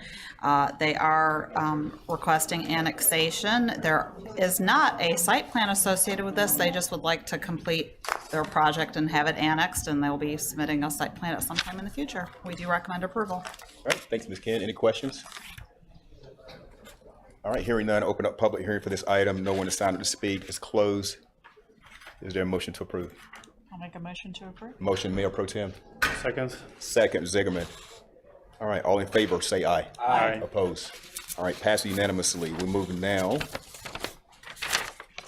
They are requesting annexation. There is not a site plan associated with this. They just would like to complete their project and have it annexed, and they'll be submitting a site plan at some time in the future. We do recommend approval. All right, thanks, Ms. Ken. Any questions? All right, hearing none, open up public hearing for this item. No one is signed up to speak. It's closed. Is there a motion to approve? I'll make a motion to approve. Motion, Mayor Pro Tem. Seconds. Second, Zigerman. All right, all in favor, say aye. Aye. Opposed? All right, passed unanimously. We're moving now.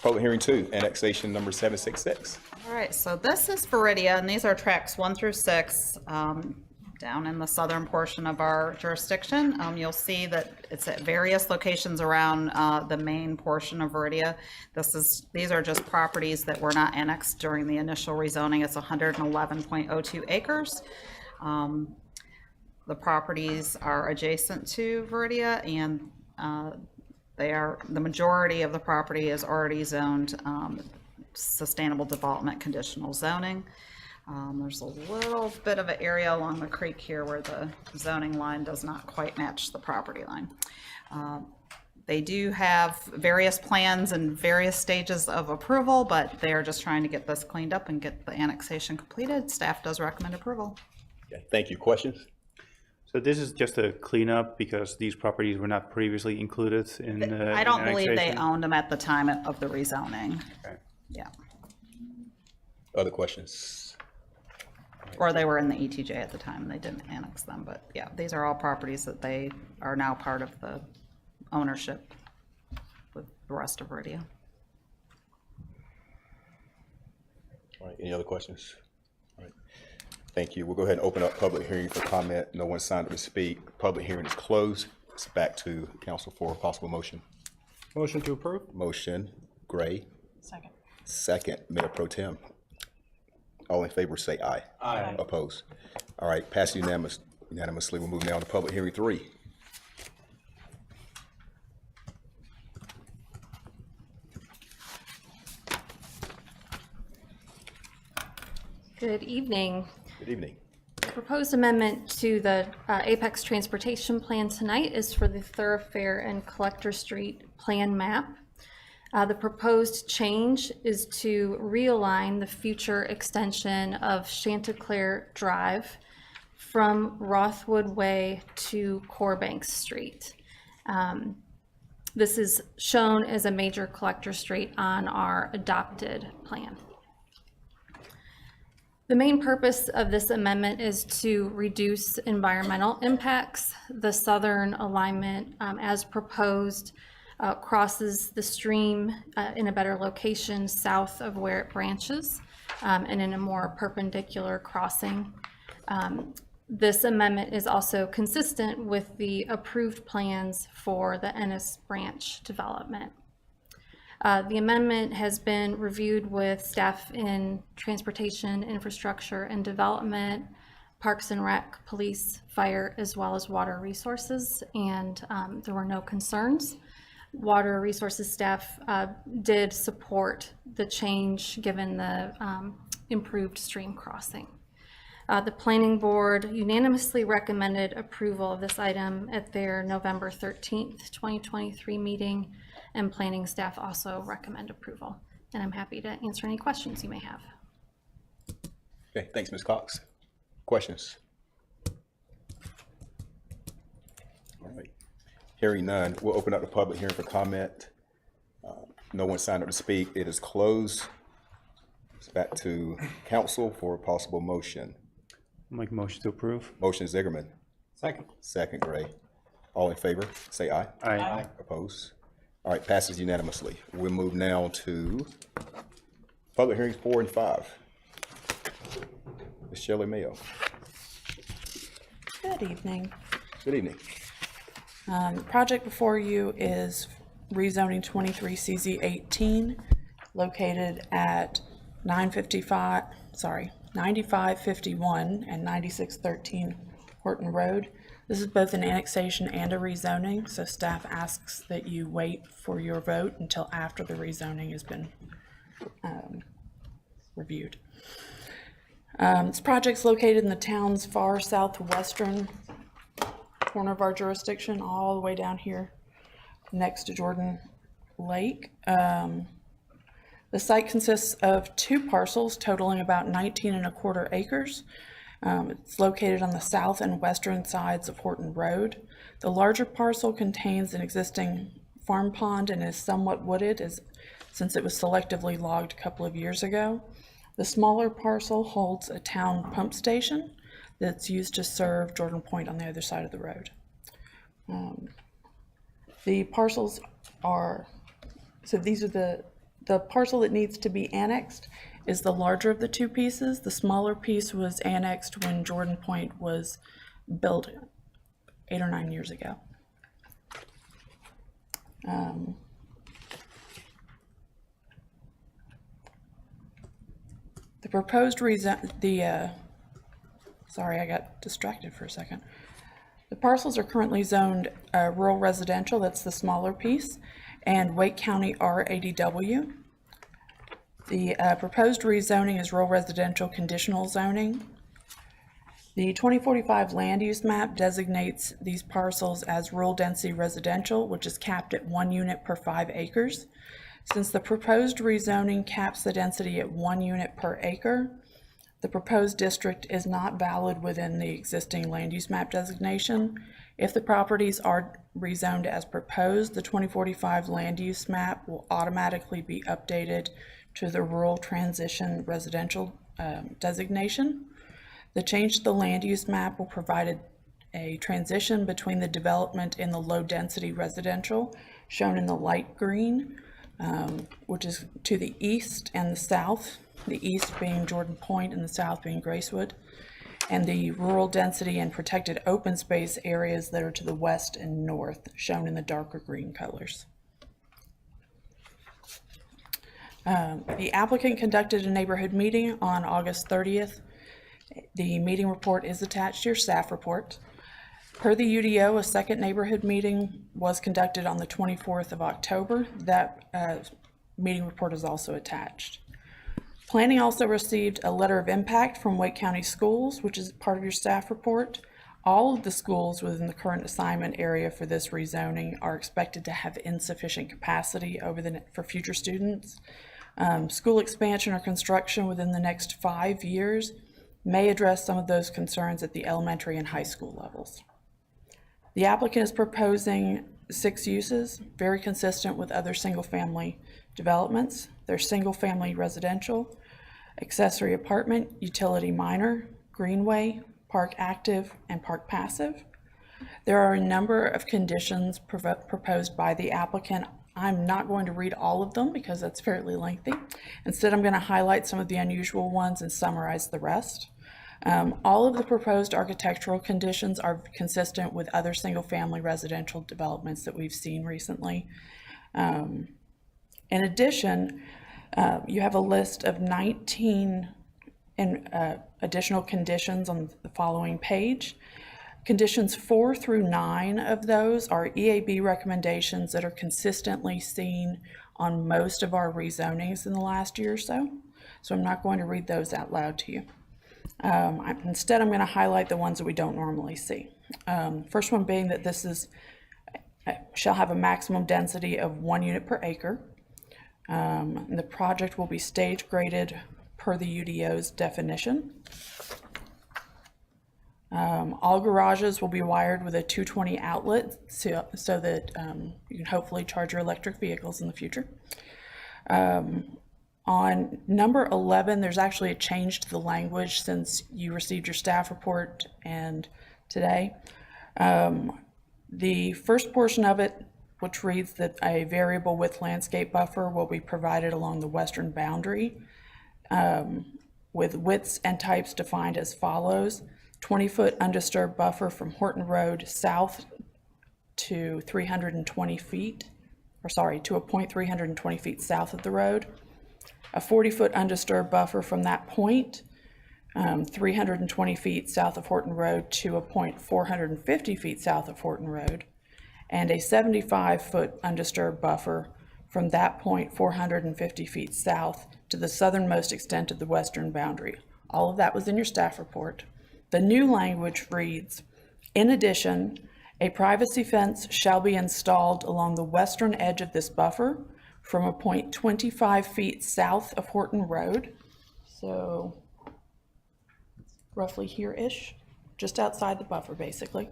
Public hearing 2, annexation number 766. All right, so this is Viridia, and these are tracks 1 through 6, down in the southern portion of our jurisdiction. You'll see that it's at various locations around the main portion of Viridia. These are just properties that were not annexed during the initial rezoning. It's 111.02 acres. The properties are adjacent to Viridia, and the majority of the property is already zoned sustainable development conditional zoning. There's a little bit of an area along the creek here where the zoning line does not quite match the property line. They do have various plans and various stages of approval, but they are just trying to get this cleaned up and get the annexation completed. Staff does recommend approval. Okay, thank you. Questions? So this is just a cleanup because these properties were not previously included in I don't believe they annexation? owned them at the time of the rezoning. Okay. Yeah, Other questions? or they were in the ETJ at the time and they didn't annex them, but yeah, these are all properties that they are now part of the ownership with the rest of Viridia. All right, any other questions? All right, thank you. We'll go ahead and open up public hearing for comment. No one signed up to speak. Public hearing is closed. It's back to council for a possible motion. Motion to approve? Motion, Gray. Second. Second, Mayor Pro Tem. All in favor, say aye. Aye. Opposed? All right, passed unanimously. We'll move now to public hearing 3. Good evening. Good evening. Proposed amendment to the Apex Transportation Plan tonight is for the Thoroughfare and Collector Street Plan map. The proposed change is to realign the future extension of Chanticleer Drive from Rothwood Way to Corbanks Street. This is shown as a major collector street on our adopted plan. The main purpose of this amendment is to reduce environmental impacts. The southern alignment, as proposed, crosses the stream in a better location south of where it branches and in a more perpendicular crossing. This amendment is also consistent with the approved plans for the Ennis Branch development. The amendment has been reviewed with staff in Transportation, Infrastructure, and Development, Parks and Rec, Police, Fire, as well as Water Resources, and there were no concerns. Water Resources staff did support the change given the improved stream crossing. The Planning Board unanimously recommended approval of this item at their November 13th, 2023 meeting, and planning staff also recommend approval. And I'm happy to answer any questions you may have. Okay, thanks, Ms. Cox. Questions? All right. Hearing none, we'll open up the public hearing for comment. No one signed up to speak. It is closed. It's back to council for a possible motion. I'll make a motion to approve. Motion Zigerman. Second. Second, Gray. All in favor, say aye. Aye. Opposed? All right, passes unanimously. We'll move now to public hearings 4 and 5. Ms. Shelley Mayo. Good evening. Good evening. The project before you is rezoning 23 CZ 18, located at 9551 and 9613 Horton Road. This is both an annexation and a rezoning, so staff asks that you wait for your vote until after the rezoning has been reviewed. This project's located in the town's far southwestern corner of our jurisdiction, all the way down here next to Jordan Lake. The site consists of 2 parcels totaling about 19¼ acres. It's located on the south and western sides of Horton Road. The larger parcel contains an existing farm pond and is somewhat wooded since it was selectively logged a couple of years ago. The smaller parcel holds a town pump station that's used to serve Jordan Point on the other side of the road. The parcels are, so these are the parcel that needs to be annexed is the larger of the 2 pieces. The smaller piece was annexed when Jordan Point was built 8 or 9 years ago. The proposed sorry, I got distracted for a second. The parcels are currently zoned rural residential, that's the smaller piece, and Wake County R80W. The proposed rezoning is rural residential conditional zoning. The 2045 land use map designates these parcels as rural density residential, which is capped at 1 unit per 5 acres. Since the proposed rezoning caps the density at 1 unit per acre, the proposed district is not valid within the existing land use map designation. If the properties are rezoned as proposed, the 2045 land use map will automatically be updated to the rural transition residential designation. The change to the land use map will provide a transition between the development in the low density residential, shown in the light green, which is to the east and the south, the east being Jordan Point and the south being Gracewood, and the rural density and protected open space areas that are to the west and north, shown in the darker green colors. The applicant conducted a neighborhood meeting on August 30th. The meeting report is attached to your staff report. Per the UDO, a second neighborhood meeting was conducted on the 24th of October. That meeting report is also attached. Planning also received a letter of impact from Wake County Schools, which is part of your staff report. All of the schools within the current assignment area for this rezoning are expected to have insufficient capacity for future students. School expansion or construction within the next 5 years may address some of those concerns at the elementary and high school levels. The applicant is proposing 6 uses, very consistent with other single-family developments. They're single-family residential, accessory apartment, utility minor, greenway, park active, and park passive. There are a number of conditions proposed by the applicant. I'm not going to read all of them because that's fairly lengthy. Instead, I'm going to highlight some of the unusual ones and summarize the rest. All of the proposed architectural conditions are consistent with other single-family residential developments that we've seen recently. In addition, you have a list of 19 additional conditions on the following page. Conditions 4 through 9 of those are EAB recommendations that are consistently seen on most of our rezonings in the last year or so. So I'm not going to read those out loud to you. Instead, I'm going to highlight the ones that we don't normally see. First one being that this shall have a maximum density of 1 unit per acre. The project will be stage graded per the UDO's definition. All garages will be wired with a 220 outlet so that you can hopefully charge your electric vehicles in the future. On number 11, there's actually a change to the language since you received your staff report and today. The first portion of it, which reads that a variable width landscape buffer will be provided along the western boundary, with widths and types defined as follows: 20-foot undisturbed buffer from Horton Road south to 320 feet, or sorry, to a point 320 feet south of the road. A 40-foot undisturbed buffer from that point, 320 feet south of Horton Road to a point 450 feet south of Horton Road, and a 75-foot undisturbed buffer from that point 450 feet south to the southernmost extent of the western boundary. All of that was in your staff report. The new language reads, in addition, a privacy fence shall be installed along the western edge of this buffer from a point 25 feet south of Horton Road, so roughly here-ish, just outside the buffer basically,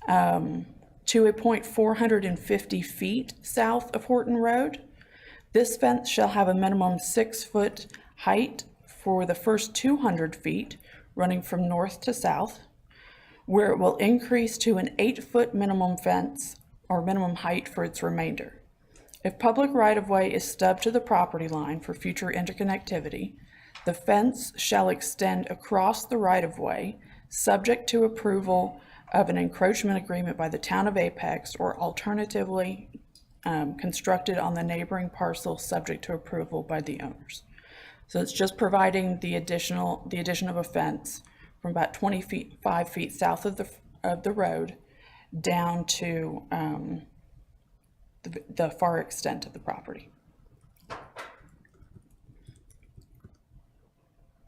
to a point 450 feet south of Horton Road. This fence shall have a minimum 6-foot height for the first 200 feet running from north to south, where it will increase to an 8-foot minimum fence or minimum height for its remainder. If public right-of-way is stubbed to the property line for future interconnectivity, the fence shall extend across the right-of-way, subject to approval of an encroachment agreement by the town of Apex, or alternatively constructed on the neighboring parcel, subject to approval by the owners. So it's just providing the addition of a fence from about 25 feet south of the road down to the far extent of the property.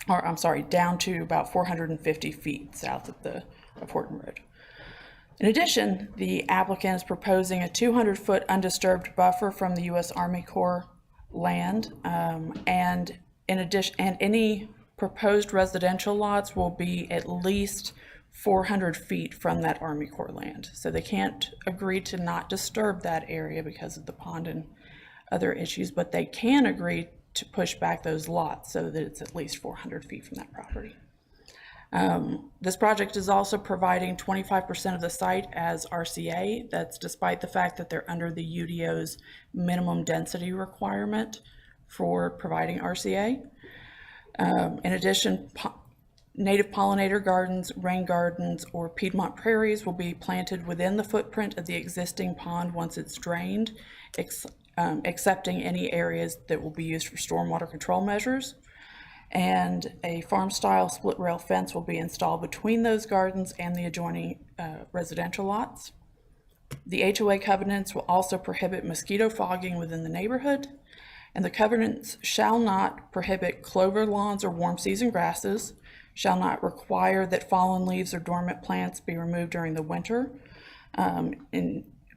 Or I'm sorry, down to about 450 feet south of Horton Road. In addition, the applicant is proposing a 200-foot undisturbed buffer from the U.S. Army Corps land, and in addition, and any proposed residential lots will be at least 400 feet from that Army Corps land. So they can't agree to not disturb that area because of the pond and other issues, but they can agree to push back those lots so that it's at least 400 feet from that property. This project is also providing 25% of the site as RCA. That's despite the fact that they're under the UDO's minimum density requirement for providing RCA. In addition, native pollinator gardens, rain gardens, or Piedmont prairies will be planted within the footprint of the existing pond once it's drained, excepting any areas that will be used for stormwater control measures. And a farm-style split rail fence will be installed between those gardens and the adjoining residential lots. The HOA covenants will also prohibit mosquito fogging within the neighborhood, and the covenants shall not prohibit clover lawns or warm season grasses, shall not require that fallen leaves or dormant plants be removed during the winter.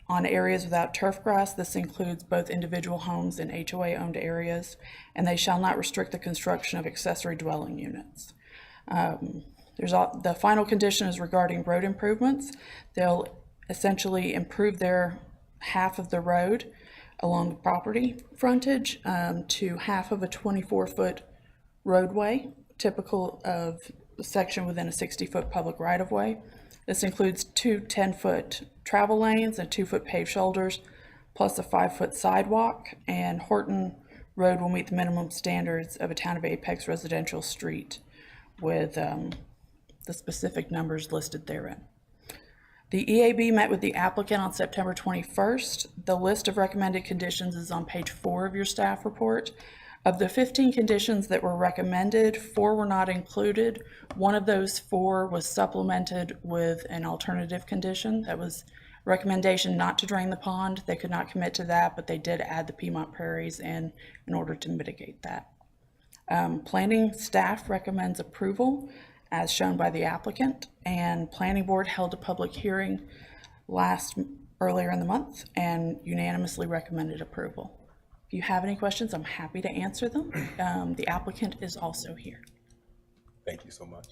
On areas without turf grass, this includes both individual homes and HOA-owned areas, and they shall not restrict the construction of accessory dwelling units. The final condition is regarding road improvements. They'll essentially improve their half of the road along the property frontage to half of a 24-foot roadway, typical of the section within a 60-foot public right-of-way. This includes 2 10-foot travel lanes and 2-foot paved shoulders, plus a 5-foot sidewalk, and Horton Road will meet the minimum standards of a town of Apex residential street with the specific numbers listed therein. The EAB met with the applicant on September 21st. The list of recommended conditions is on page 4 of your staff report. Of the 15 conditions that were recommended, 4 were not included. One of those 4 was supplemented with an alternative condition. That was recommendation not to drain the pond. They could not commit to that, but they did add the Piedmont prairies in order to mitigate that. Planning staff recommends approval as shown by the applicant, and Planning Board held a public hearing earlier in the month and unanimously recommended approval. If you have any questions, I'm happy to answer them. The applicant is also here. Thank you so much.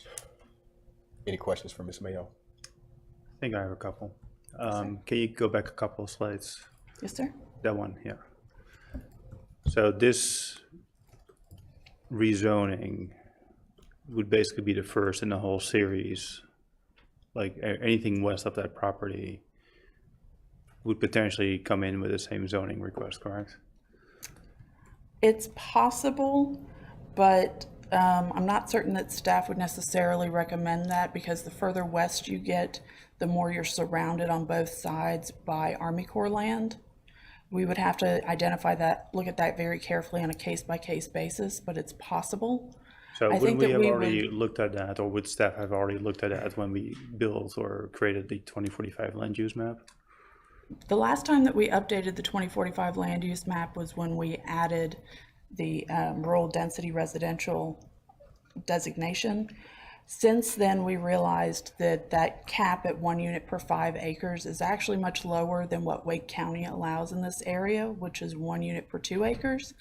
Any questions for Ms. Mayo? I think I have a couple. Can you go back a couple of slides? Yes, sir. That one, yeah. So this rezoning would basically be the first in the whole series. Like anything west of that property would potentially come in with the same zoning request, correct? It's possible, but I'm not certain that staff would necessarily recommend that, because the further west you get, the more you're surrounded on both sides by Army Corps land. We would have to identify that, look at that very carefully on a case-by-case basis, but it's possible. So I would think we that have we already looked at that, or would staff have already looked at that when we built or created the 2045 land use map? The last time that we updated the 2045 land use map was when we added the rural density residential designation. Since then, we realized that that cap at 1 unit per 5 acres is actually much lower than what Wake County allows in this area, which is 1 unit per 2 acres.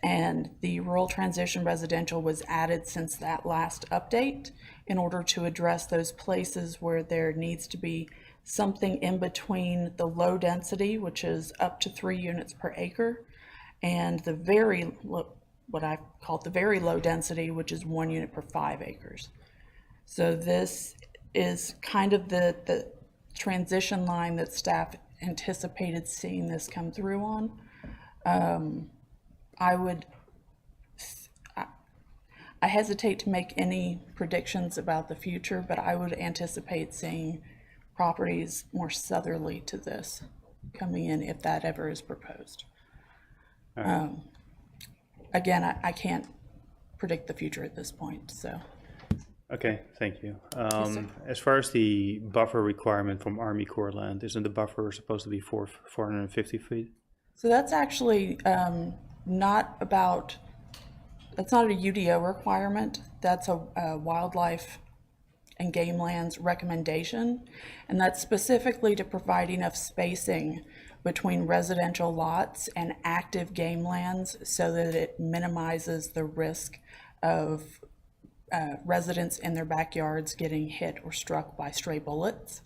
And the rural transition residential was added since that last update in order to address those places where there needs to be something in between the low density, which is up to 3 units per acre, and the very low, what I call the very low density, which is 1 unit per 5 acres. So this is kind of the transition line that staff anticipated seeing this come through on. I hesitate to make any predictions about the future, but I would anticipate seeing properties more southerly to this coming in if that ever is proposed. Again, I can't predict the future at this point, so. Okay, thank you. As far as the buffer requirement from Army Corps land, isn't the buffer supposed to be 450 feet? So that's actually not about, that's not a UDO requirement. That's a wildlife and game lands recommendation. And that's specifically to provide enough spacing between residential lots and active game lands so that it minimizes the risk of residents in their backyards getting hit or struck by stray bullets.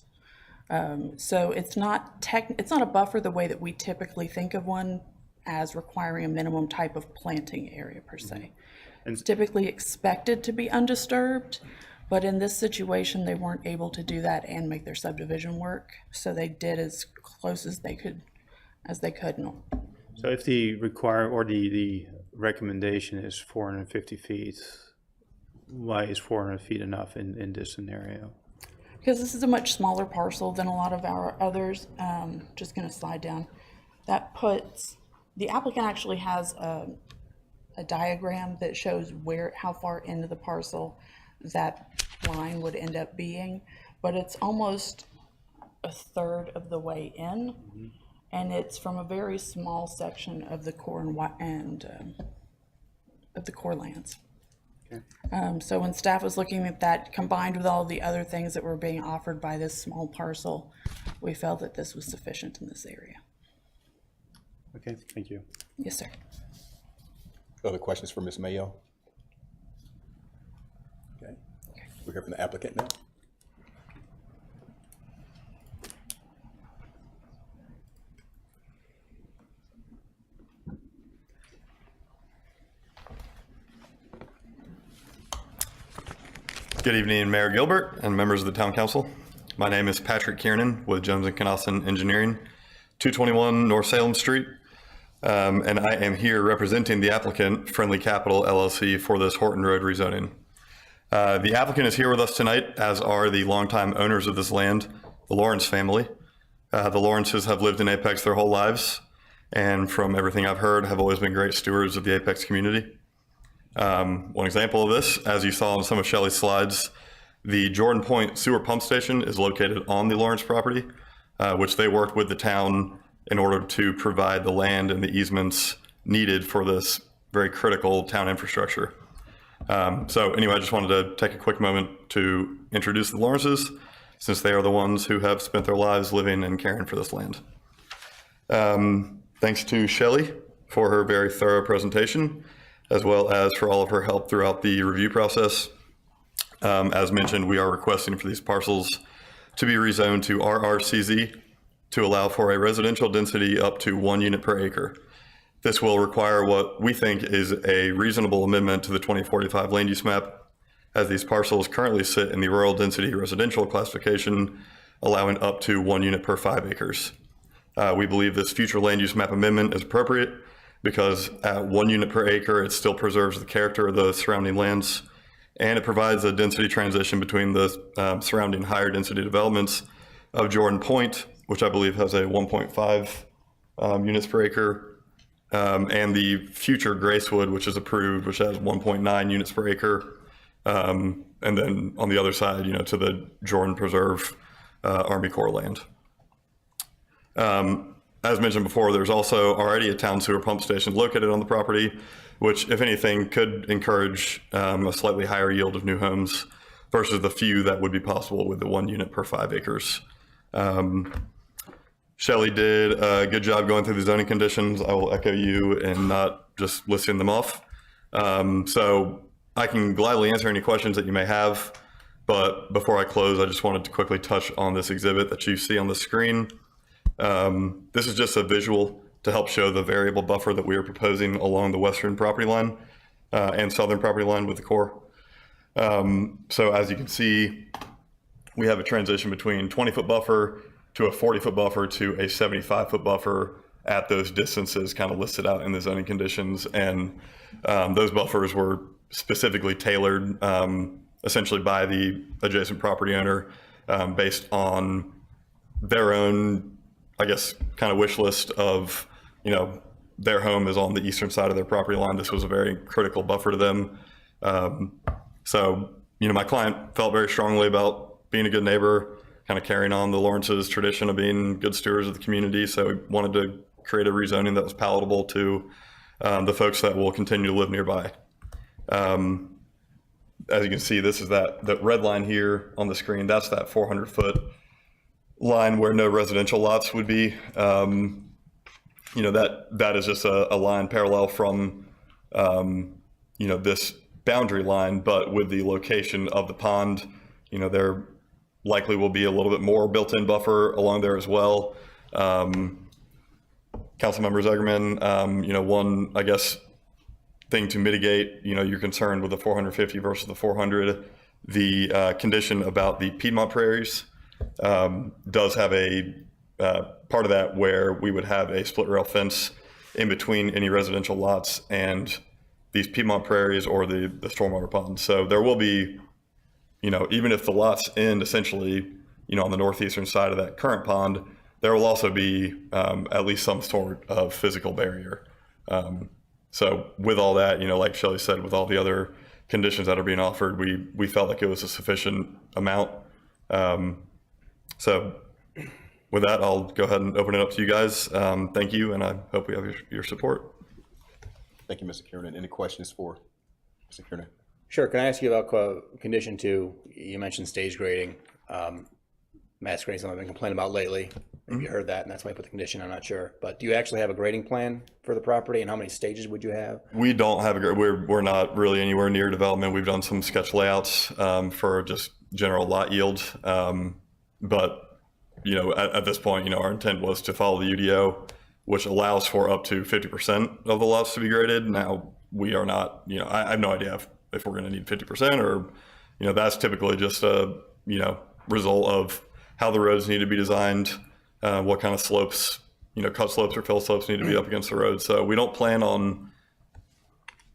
So it's not a buffer the way that we typically think of one, as requiring a minimum type of planting area per se. It's typically expected to be undisturbed, but in this situation, they weren't able to do that and make their subdivision work. So they did as close as they could. So if the the recommendation is 450 feet, why is 400 feet enough in this scenario? Because this is a much smaller parcel than a lot of our others. Just going to slide down. That puts, the applicant actually has a diagram that shows how far into the parcel that line would end up being, but it's almost a third of the way in, and it's from a very small section of the core of the core lands. So when staff was looking at that, combined with all the other things that were being offered by this small parcel, we felt that this was sufficient in this area. Okay, thank you. Yes, sir. Other questions for Ms. Mayo? Okay, we'll hear from the applicant now. Good evening, Mayor Gilbert and members of the Town Council. My name is Patrick Kiernan with Jones & Knosson Engineering, 221 North Salem Street, and I am here representing the applicant, Friendly Capital LLC, for this Horton Road rezoning. The applicant is here with us tonight, as are the longtime owners of this land, the Lawrence family. The Lawrences have lived in Apex their whole lives, and from everything I've heard, have always been great stewards of the Apex community. One example of this, as you saw in some of Shelley's slides, the Jordan Point sewer pump station is located on the Lawrence property, which they worked with the town in order to provide the land and the easements needed for this very critical town infrastructure. So anyway, I just wanted to take a quick moment to introduce the Lawrences, since they are the ones who have spent their lives living and caring for this land. Thanks to Shelley for her very thorough presentation, as well as for all of her help throughout the review process. As mentioned, we are requesting for these parcels to be rezoned to RRCZ to allow for a residential density up to 1 unit per acre. This will require what we think is a reasonable amendment to the 2045 land use map, as these parcels currently sit in the rural density residential classification, allowing up to 1 unit per 5 acres. We believe this future land use map amendment is appropriate because at 1 unit per acre, it still preserves the character of the surrounding lands, and it provides a density transition between the surrounding higher density developments of Jordan Point, which I believe has a 1.5 units per acre, and the future Gracewood, which is approved, which has 1.9 units per acre. And then on the other side, to the Jordan Preserve Army Corps land. As mentioned before, there's also already a town sewer pump station located on the property, which, if anything, could encourage a slightly higher yield of new homes versus the few that would be possible with the 1 unit per 5 acres. Shelley did a good job going through the zoning conditions. I will echo you and not just listing them off. So I can gladly answer any questions that you may have, but before I close, I just wanted to quickly touch on this exhibit that you see on the screen. This is just a visual to help show the variable buffer that we are proposing along the western property line and southern property line with the core. So as you can see, we have a transition between 20-foot buffer to a 40-foot buffer to a 75-foot buffer at those distances kind of listed out in the zoning conditions. And those buffers were specifically tailored essentially by the adjacent property owner based on their own, I guess, kind of wish list of, their home is on the eastern side of their property line. This was a very critical buffer to them. So, my client felt very strongly about being a good neighbor, kind of carrying on the Lawrence's tradition of being good stewards of the community. So we wanted to create a rezoning that was palatable to the folks that will continue to live nearby. As you can see, this is that red line here on the screen. That's that 400-foot line where no residential lots would be. That is just a line parallel from, this boundary line, but with the location of the pond, there likely will be a little bit more built-in buffer along there as well. Councilmember Zegerman, one, I guess, thing to mitigate, your concern with the 450 versus the 400, the condition about the Piedmont prairies does have a part of that where we would have a split rail fence in between any residential lots and these Piedmont prairies or the stormwater pond. So there will be, even if the lots end essentially, on the northeastern side of that current pond, there will also be at least some sort of physical barrier. So with all that, like Shelley said, with all the other conditions that are being offered, we felt like it was a sufficient amount. So with that, I'll go ahead and open it up to you guys. Thank you, and I hope we have your support. Thank you, Mr. Kiernan. Any questions for Mr. Kiernan? Sure. Can I ask you about condition 2? You mentioned stage grading. Mass grading, something I've been complaining about lately. Maybe you heard that, and that's why I put the condition. I'm not sure. But do you actually have a grading plan for the property, and how many stages would you have? We don't have we're not really anywhere near development. We've done some sketch layouts for just general lot yield. But at this point, our intent was to follow the UDO, which allows for up to 50% of the lots to be graded. Now, we are not, I have no idea if we're going to need 50% or, that's typically just a, result of how the roads need to be designed, what kind of slopes, cut slopes or fill slopes need to be up against the road. So we don't plan on,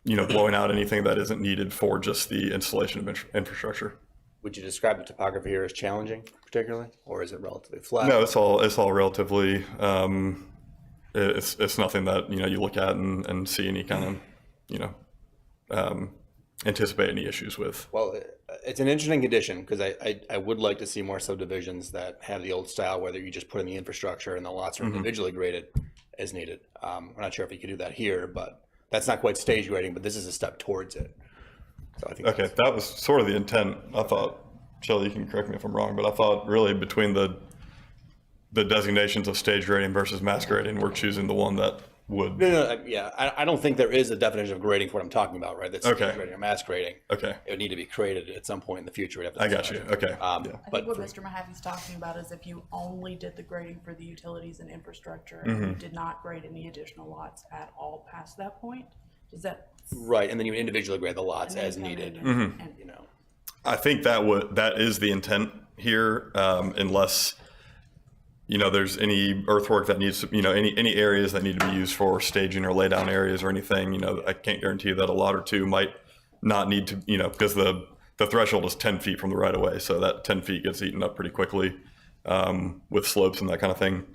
blowing out anything that isn't needed for just the installation of infrastructure. Would you describe the topography here as challenging, particularly, or is it relatively flat? No, it's all relatively. It's nothing that you look at and see any kind of anticipate any issues with. Well, it's an interesting condition because I would like to see more subdivisions that have the old style, whether you just put in the infrastructure and the lots are individually graded as needed. I'm not sure if you could do that here, but that's not quite stage grading, but this is a step towards it. So I think okay, that was sort of the intent. I thought, Shelley, you can correct me if I'm wrong, but I thought really between the designations of stage grading versus mass grading, we're choosing the one that would. Yeah, I don't think there is a definition of grading for what I'm talking about, right? That's Okay. grading or mass grading. Okay. It would need to be created at some point in the future. We'd have to I got you. decide. Okay. I But think what Mr. Mahaffey's talking about is if you only did the grading for the utilities and infrastructure and you did not grade any additional lots at all past that point, is that? right, and then you would individually grade the lots and then as come in needed. and- You know, I think that is the intent here, unless there's any earthwork that needs to, any areas that need to be used for staging or lay down areas or anything. I can't guarantee you that a lot or two might not need to, because the threshold is 10 feet from the right of way, so that 10 feet gets eaten up pretty quickly with slopes and that kind of thing.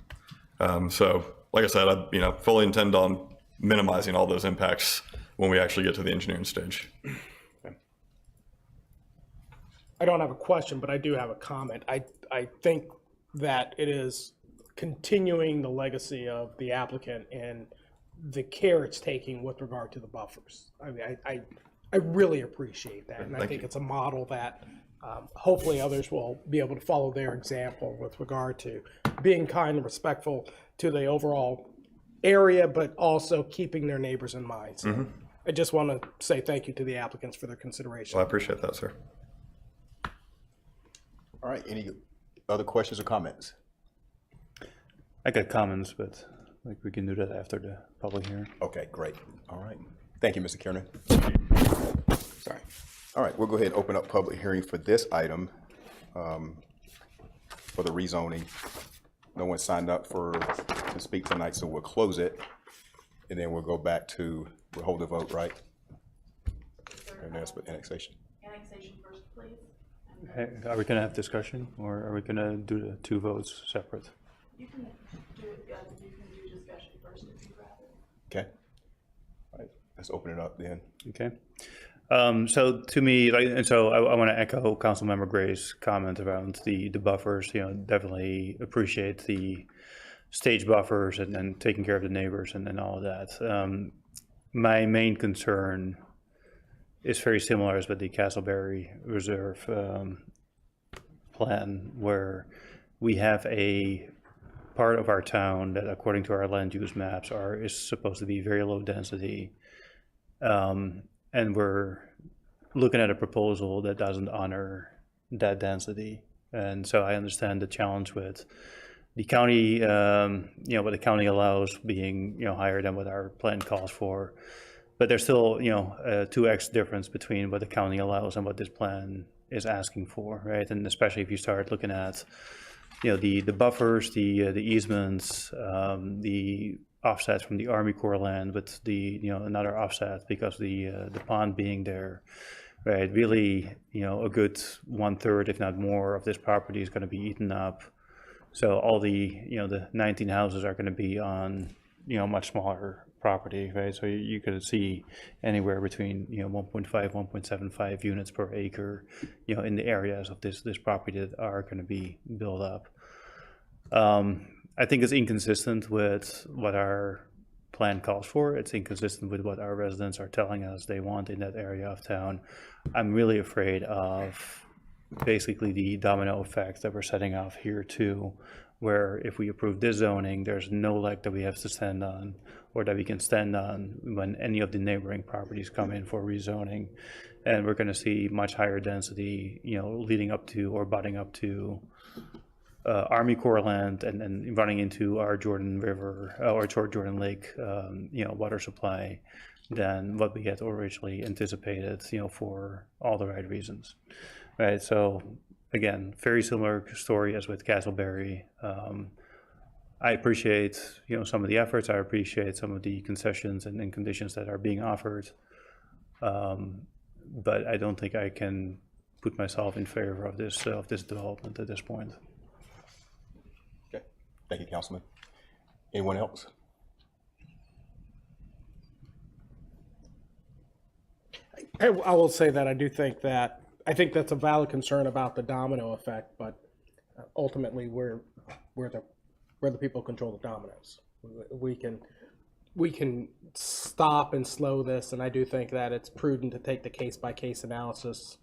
So, like I said, I fully intend on minimizing all those impacts when we actually get to the engineering stage. I don't have a question, but I do have a comment. I think that it is continuing the legacy of the applicant and the care it's taking with regard to the buffers. I mean, I really appreciate that, and I think it's a model that hopefully others will be able to follow their example with regard to being kind and respectful to the overall area, but also keeping their neighbors in mind. So I just want to say thank you to the applicants for their consideration. Well, I appreciate that, sir. All right, any other questions or comments? I got comments, but like we can do that after the public hearing. Okay, great. All right. Thank you, Mr. Kiernan. sorry. All right, we'll go ahead and open up public hearing for this item for the rezoning. No one signed up to speak tonight, so we'll close it. And then we'll go back to, we'll hold the vote, right? And there's annexation. Annexation first, please. Hey, are we gonna have discussion, or are we gonna do the two votes separate? You can do it, you can do discussion first if you'd rather. Okay. All right, let's open it up then. Okay. So to me, I want to echo Councilmember Gray's comment around the buffers. Definitely appreciate the stage buffers and taking care of the neighbors and all of that. My main concern is very similar as with the Castleberry Reserve plan, where we have a part of our town that, according to our land use maps, is supposed to be very low density, and we're looking at a proposal that doesn't honor that density. And so I understand the challenge with the county, what the county allows being higher than what our plan calls for. But there's still, a 2x difference between what the county allows and what this plan is asking for, right? And especially if you start looking at, the buffers, the easements, the offset from the Army Corps land with the, another offset because the pond being there, right? Really, a good 1/3, if not more, of this property is going to be eaten up. So all the, the 19 houses are going to be on, much smaller property, right? So you could see anywhere between 1.5, 1.75 units per acre, in the areas of this property that are going to be built up. I think it's inconsistent with what our plan calls for. It's inconsistent with what our residents are telling us they want in that area of town. I'm really afraid of basically the domino effect that we're setting off here too, where if we approve this zoning, there's no leg that we have to stand on or that we can stand on when any of the neighboring properties come in for rezoning. And we're going to see much higher density, leading up to or butting up to Army Corps land and running into our Jordan River or Jordan Lake, water supply than what we had originally anticipated, for all the right reasons, right? So again, very similar story as with Castleberry. I appreciate, some of the efforts. I appreciate some of the concessions and conditions that are being offered. But I don't think I can put myself in favor of this development at this point. Okay, thank you, Councilman. Anyone else? I will say that I think that's a valid concern about the domino effect, but ultimately we're the people who control the dominoes. We can stop and slow this, and I do think that it's prudent to take the case-by-case analysis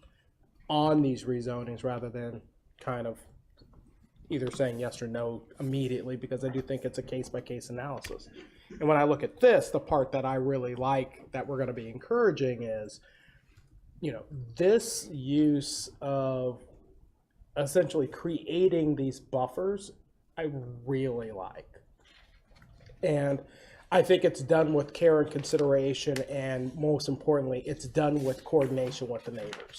on these rezonings rather than kind of either saying yes or no immediately, because I do think it's a case-by-case analysis. And when I look at this, the part that I really like that we're going to be encouraging is, this use of essentially creating these buffers, I really like. And I think it's done with care and consideration, and most importantly, it's done with coordination with the neighbors.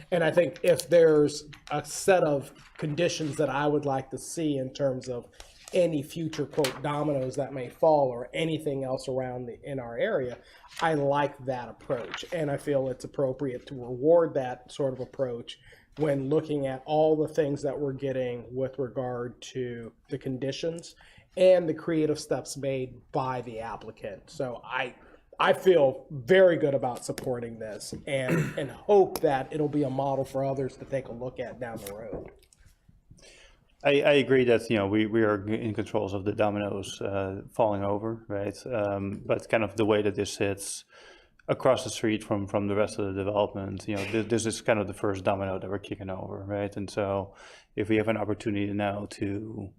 And I think if there's a set of conditions that I would like to see in terms of any future quote dominoes that may fall or anything else around in our area, I like that approach. And I feel it's appropriate to reward that sort of approach when looking at all the things that we're getting with regard to the conditions and the creative steps made by the applicant. So I feel very good about supporting this and hope that it'll be a model for others to take a look at down the road. I agree that we are in controls of the dominoes falling over, right? But kind of the way that this sits across the street from the rest of the development, this is kind of the first domino that we're kicking over, right? And so if we have an opportunity now to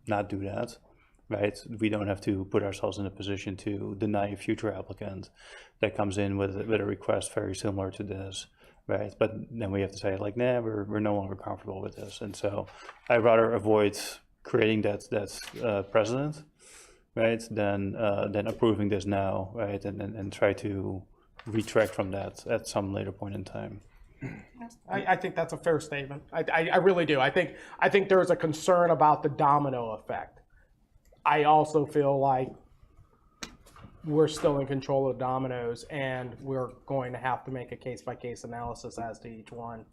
not do that, right? We don't have to put ourselves in a position to deny a future applicant that comes in with a request very similar to this, right? But then we have to say like, nah, we're no longer comfortable with this. And so I'd rather avoid creating that precedent, right? Than approving this now, right? And try to retract from that at some later point in time. I think that's a fair statement. I really do. I think there's a concern about the domino effect. I also feel like we're still in control of dominoes, and we're going to have to make a case-by-case analysis as to each one.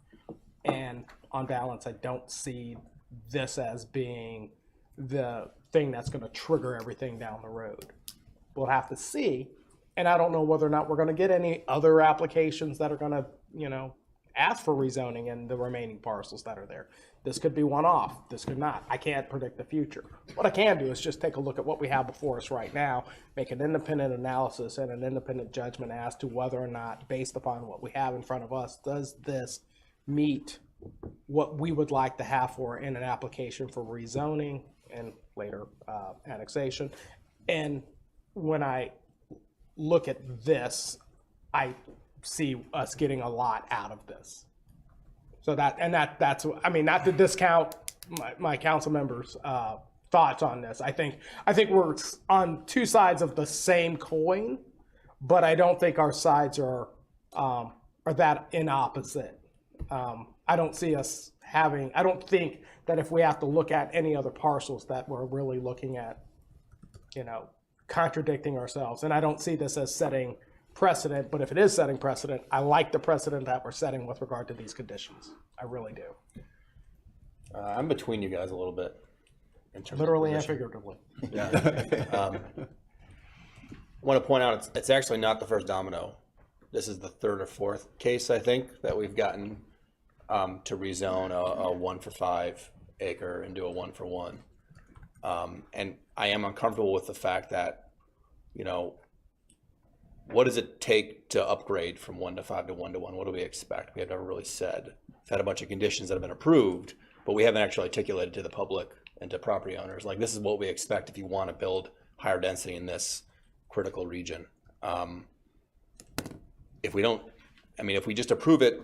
And on balance, I don't see this as being the thing that's going to trigger everything down the road. We'll have to see. And I don't know whether or not we're going to get any other applications that are going to, ask for rezoning in the remaining parcels that are there. This could be one-off. This could not. I can't predict the future. What I can do is just take a look at what we have before us right now, make an independent analysis and an independent judgment as to whether or not, based upon what we have in front of us, does this meet what we would like to have for in an application for rezoning and later annexation. And when I look at this, I see us getting a lot out of this. So that's not to discount my council members' thoughts on this. I think we're on two sides of the same coin, but I don't think our sides are that in opposite. I don't see us having. I don't think that if we have to look at any other parcels that we're really looking at, contradicting ourselves. And I don't see this as setting precedent, but if it is setting precedent, I like the precedent that we're setting with regard to these conditions. I really do. I'm between you guys a little bit. In terms Literally of and figuratively. Yeah. I want to point out it's actually not the first domino. This is the third or fourth case, I think, that we've gotten to rezone a 1 for 5 acre into a 1 for 1. And I am uncomfortable with the fact that, what does it take to upgrade from 1 to 5 to 1 to 1? What do we expect? We have never really said. We've had a bunch of conditions that have been approved, but we haven't actually articulated to the public and to property owners, like, this is what we expect if you want to build higher density in this critical region. If we just approve it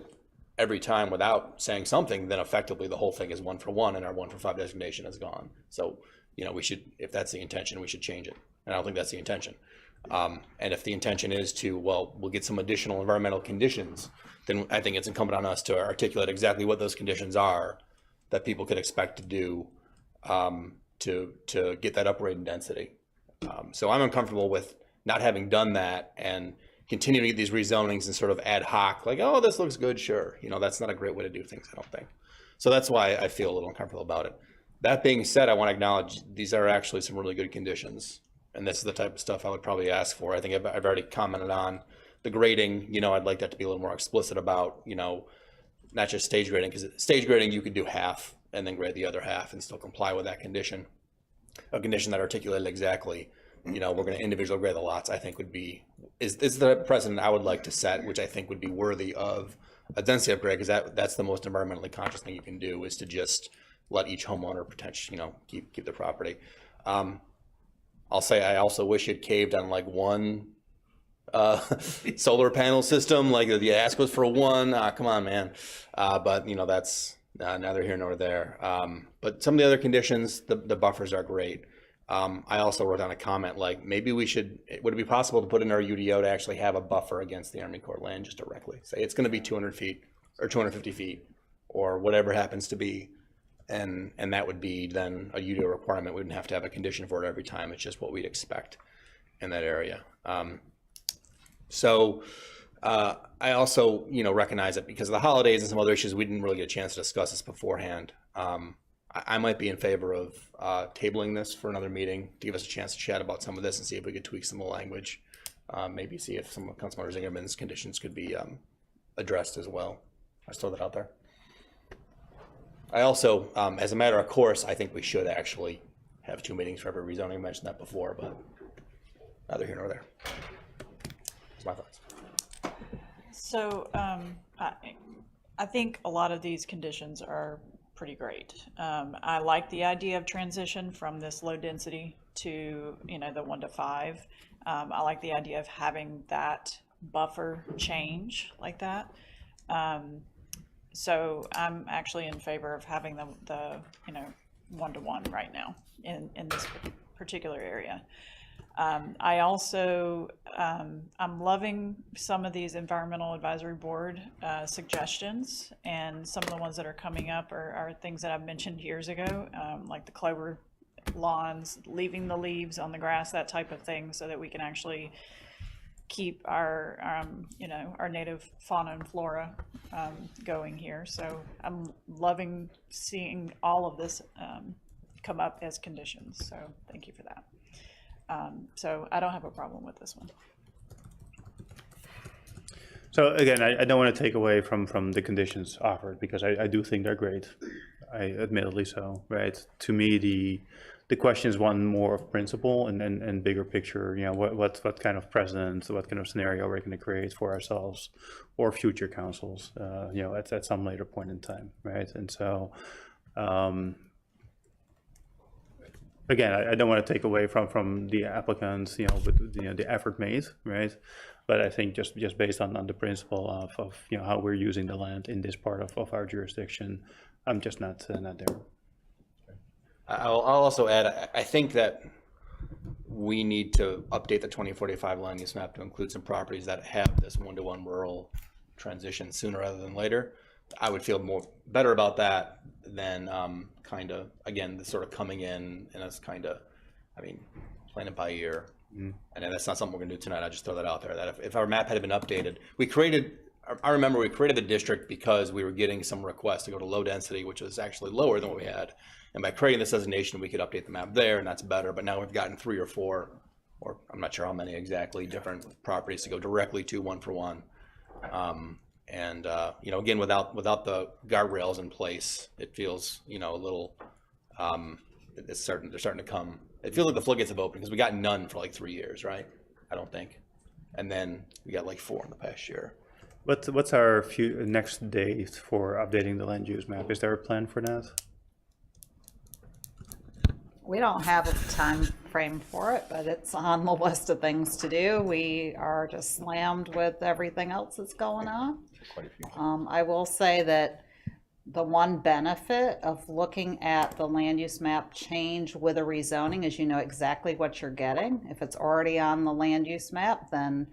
every time without saying something, then effectively the whole thing is 1 for 1 and our 1 for 5 designation is gone. So, we should, if that's the intention, we should change it. And I don't think that's the intention. And if the intention is to, we'll get some additional environmental conditions, then I think it's incumbent on us to articulate exactly what those conditions are that people could expect to do to get that upgrade in density. So I'm uncomfortable with not having done that and continuing to get these rezonings and sort of ad hoc, like, oh, this looks good, sure. That's not a great way to do things, I don't think. So that's why I feel a little uncomfortable about it. That being said, I want to acknowledge these are actually some really good conditions. And this is the type of stuff I would probably ask for. I think I've already commented on the grading. I'd like that to be a little more explicit about, not just stage grading, because stage grading, you could do half and then grade the other half and still comply with that condition. A condition that articulated exactly, we're going to individually grade the lots, I think is the precedent I would like to set, which I think would be worthy of a density upgrade, because that's the most environmentally conscious thing you can do, is to just let each homeowner potentially, keep the property. I'll say I also wish it caved on like one solar panel system. Like the ask was for one. Come on, man. But you know, that's neither here nor there. But some of the other conditions, the buffers are great. I also wrote down a comment like maybe would it be possible to put in our UDO to actually have a buffer against the Army Corps land just directly? Say it's going to be 200 feet or 250 feet or whatever happens to be. And that would be then a UDO requirement. We wouldn't have to have a condition for it every time. It's just what we'd expect in that area. I also, recognize that because of the holidays and some other issues, we didn't really get a chance to discuss this beforehand. I might be in favor of tabling this for another meeting to give us a chance to chat about some of this and see if we could tweak some of the language. Maybe see if some of Councilmember Zingerman's conditions could be addressed as well. I just throw that out there. I also, as a matter of course, I think we should actually have 2 meetings for every rezoning. I mentioned that before, but neither here nor there. That's my thoughts. So I think a lot of these conditions are pretty great. I like the idea of transition from this low density to, the 1 to 5. I like the idea of having that buffer change like that. So I'm actually in favor of having the 1 to 1 right now in this particular area. I also, I'm loving some of these environmental advisory board suggestions, and some of the ones that are coming up are things that I've mentioned years ago, like the clover lawns, leaving the leaves on the grass, that type of thing, so that we can actually keep our, our native fauna and flora going here. So I'm loving seeing all of this come up as conditions. So thank you for that. So I don't have a problem with this one. So again, I don't want to take away from the conditions offered because I do think they're great. Admittedly so, right? To me, the question is one more of principle and bigger picture. What kind of precedent, what kind of scenario we're going to create for ourselves or future councils, at some later point in time, right? And so, again, I don't want to take away from the applicants, but the effort made, right? But I think just based on the principle of how we're using the land in this part of our jurisdiction, I'm just not there. I'll also add, I think that we need to update the 2045 land use map to include some properties that have this 1-to-1 rural transition sooner rather than later. I would feel better about that than kind of, again, the sort of coming in and it's kind of, playing it by ear. Mm-hmm. And that's not something we're gonna do tonight. I just throw that out there, that if our map had been updated, I remember we created the district because we were getting some requests to go to low density, which was actually lower than what we had. And by creating this designation, we could update the map there, and that's better. But now we've gotten 3 or 4, or I'm not sure how many exactly, different properties to go directly to 1-for-1. Again, without the guardrails in place, it feels, a little, they're starting to come. It feels like the floodgates have opened because we got none for like 3 years, right? I don't think. And then we got like 4 in the past year. What's our next date for updating the land use map? Is there a plan for that? We don't have a time frame for it, but it's on the list of things to do. We are just slammed with everything else that's going on. I will say that the one benefit of looking at the land use map change with a rezoning is you know exactly what you're getting. If it's already on the land use map, then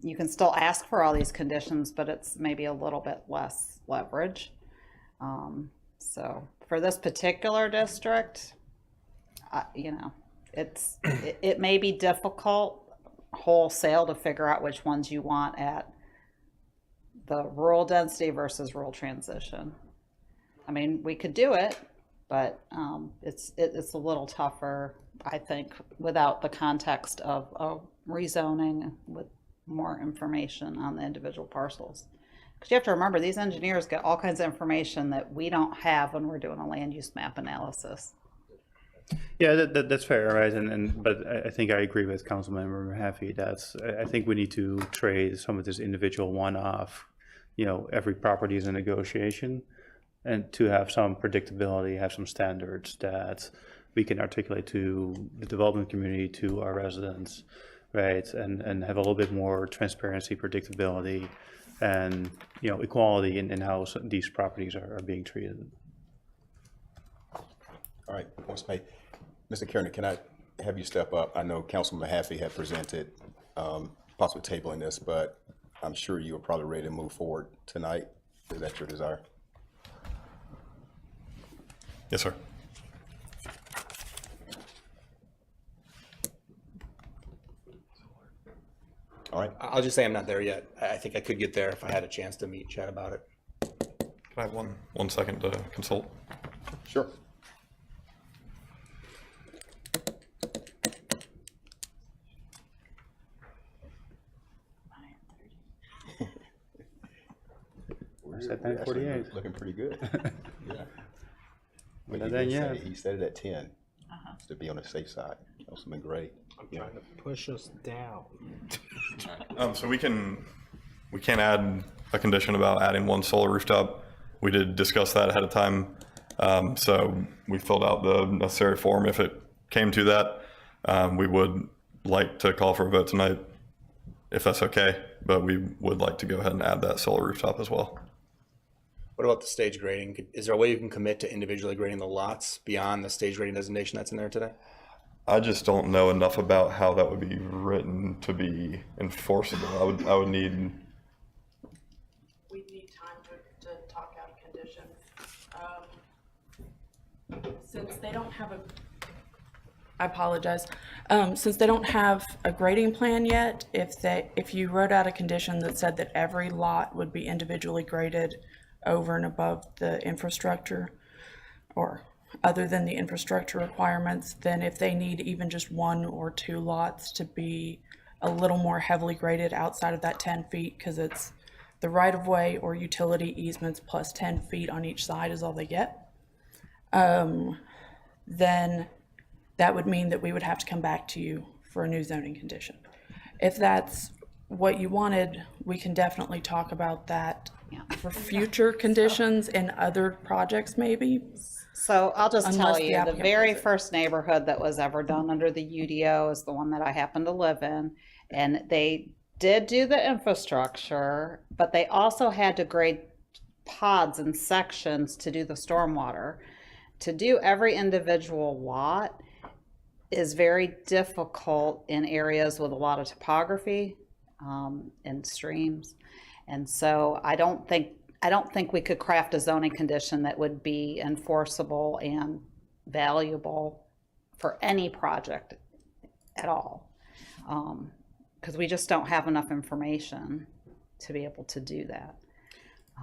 you can still ask for all these conditions, but it's maybe a little bit less leverage. So for this particular district, it may be difficult wholesale to figure out which ones you want at the rural density versus rural transition. We could do it, but it's a little tougher, I think, without the context of rezoning with more information on the individual parcels. Because you have to remember, these engineers get all kinds of information that we don't have when we're doing a land use map analysis. Yeah, that's fair, right? But I think I agree with Councilmember Haffey that I think we need to trade some of this individual one-off. Every property is a negotiation, and to have some predictability, have some standards that we can articulate to the development community, to our residents, right? And have a little bit more transparency, predictability, and, you know, equality in how these properties are being treated. All right, Mr. Kiernan, can I have you step up? I know Councilman Mahaffey had presented possibly tabling this, but I'm sure you are probably ready to move forward tonight. Is that your desire? Yes, sir. All right. I'll just say I'm not there yet. I think I could get there if I had a chance to chat about it. Can I have one second to consult? Sure. It's at 9:48. Looking pretty good. Yeah. We're But not he done did yet. say- He said it at 10, to be on the safe side. Councilman Gray. I'm trying to push us down. So we can add a condition about adding one solar rooftop. We did discuss that ahead of time. So we filled out the necessary form. If it came to that, we would like to call for a vote tonight, if that's okay. But we would like to go ahead and add that solar rooftop as well. What about the stage grading? Is there a way you can commit to individually grading the lots beyond the stage grading designation that's in there today? I just don't know enough about how that would be written to be enforceable. I would need. We need time to talk out conditions. Since they don't have I apologize. Since they don't have a grading plan yet, if you wrote out a condition that said that every lot would be individually graded over and above the infrastructure, or other than the infrastructure requirements, then if they need even just 1 or 2 lots to be a little more heavily graded outside of that 10 feet, because it's the right-of-way or utility easements plus 10 feet on each side is all they get, then that would mean that we would have to come back to you for a new zoning condition. If that's what you wanted, we can definitely talk about that for future conditions in other projects maybe. So I'll just Unless tell the you, the applicant very wants it. first neighborhood that was ever done under the UDO is the one that I happen to live in. And they did do the infrastructure, but they also had to grade pods and sections to do the stormwater. To do every individual lot is very difficult in areas with a lot of topography and streams. And so I don't think we could craft a zoning condition that would be enforceable and valuable for any project at all. Because we just don't have enough information to be able to do that.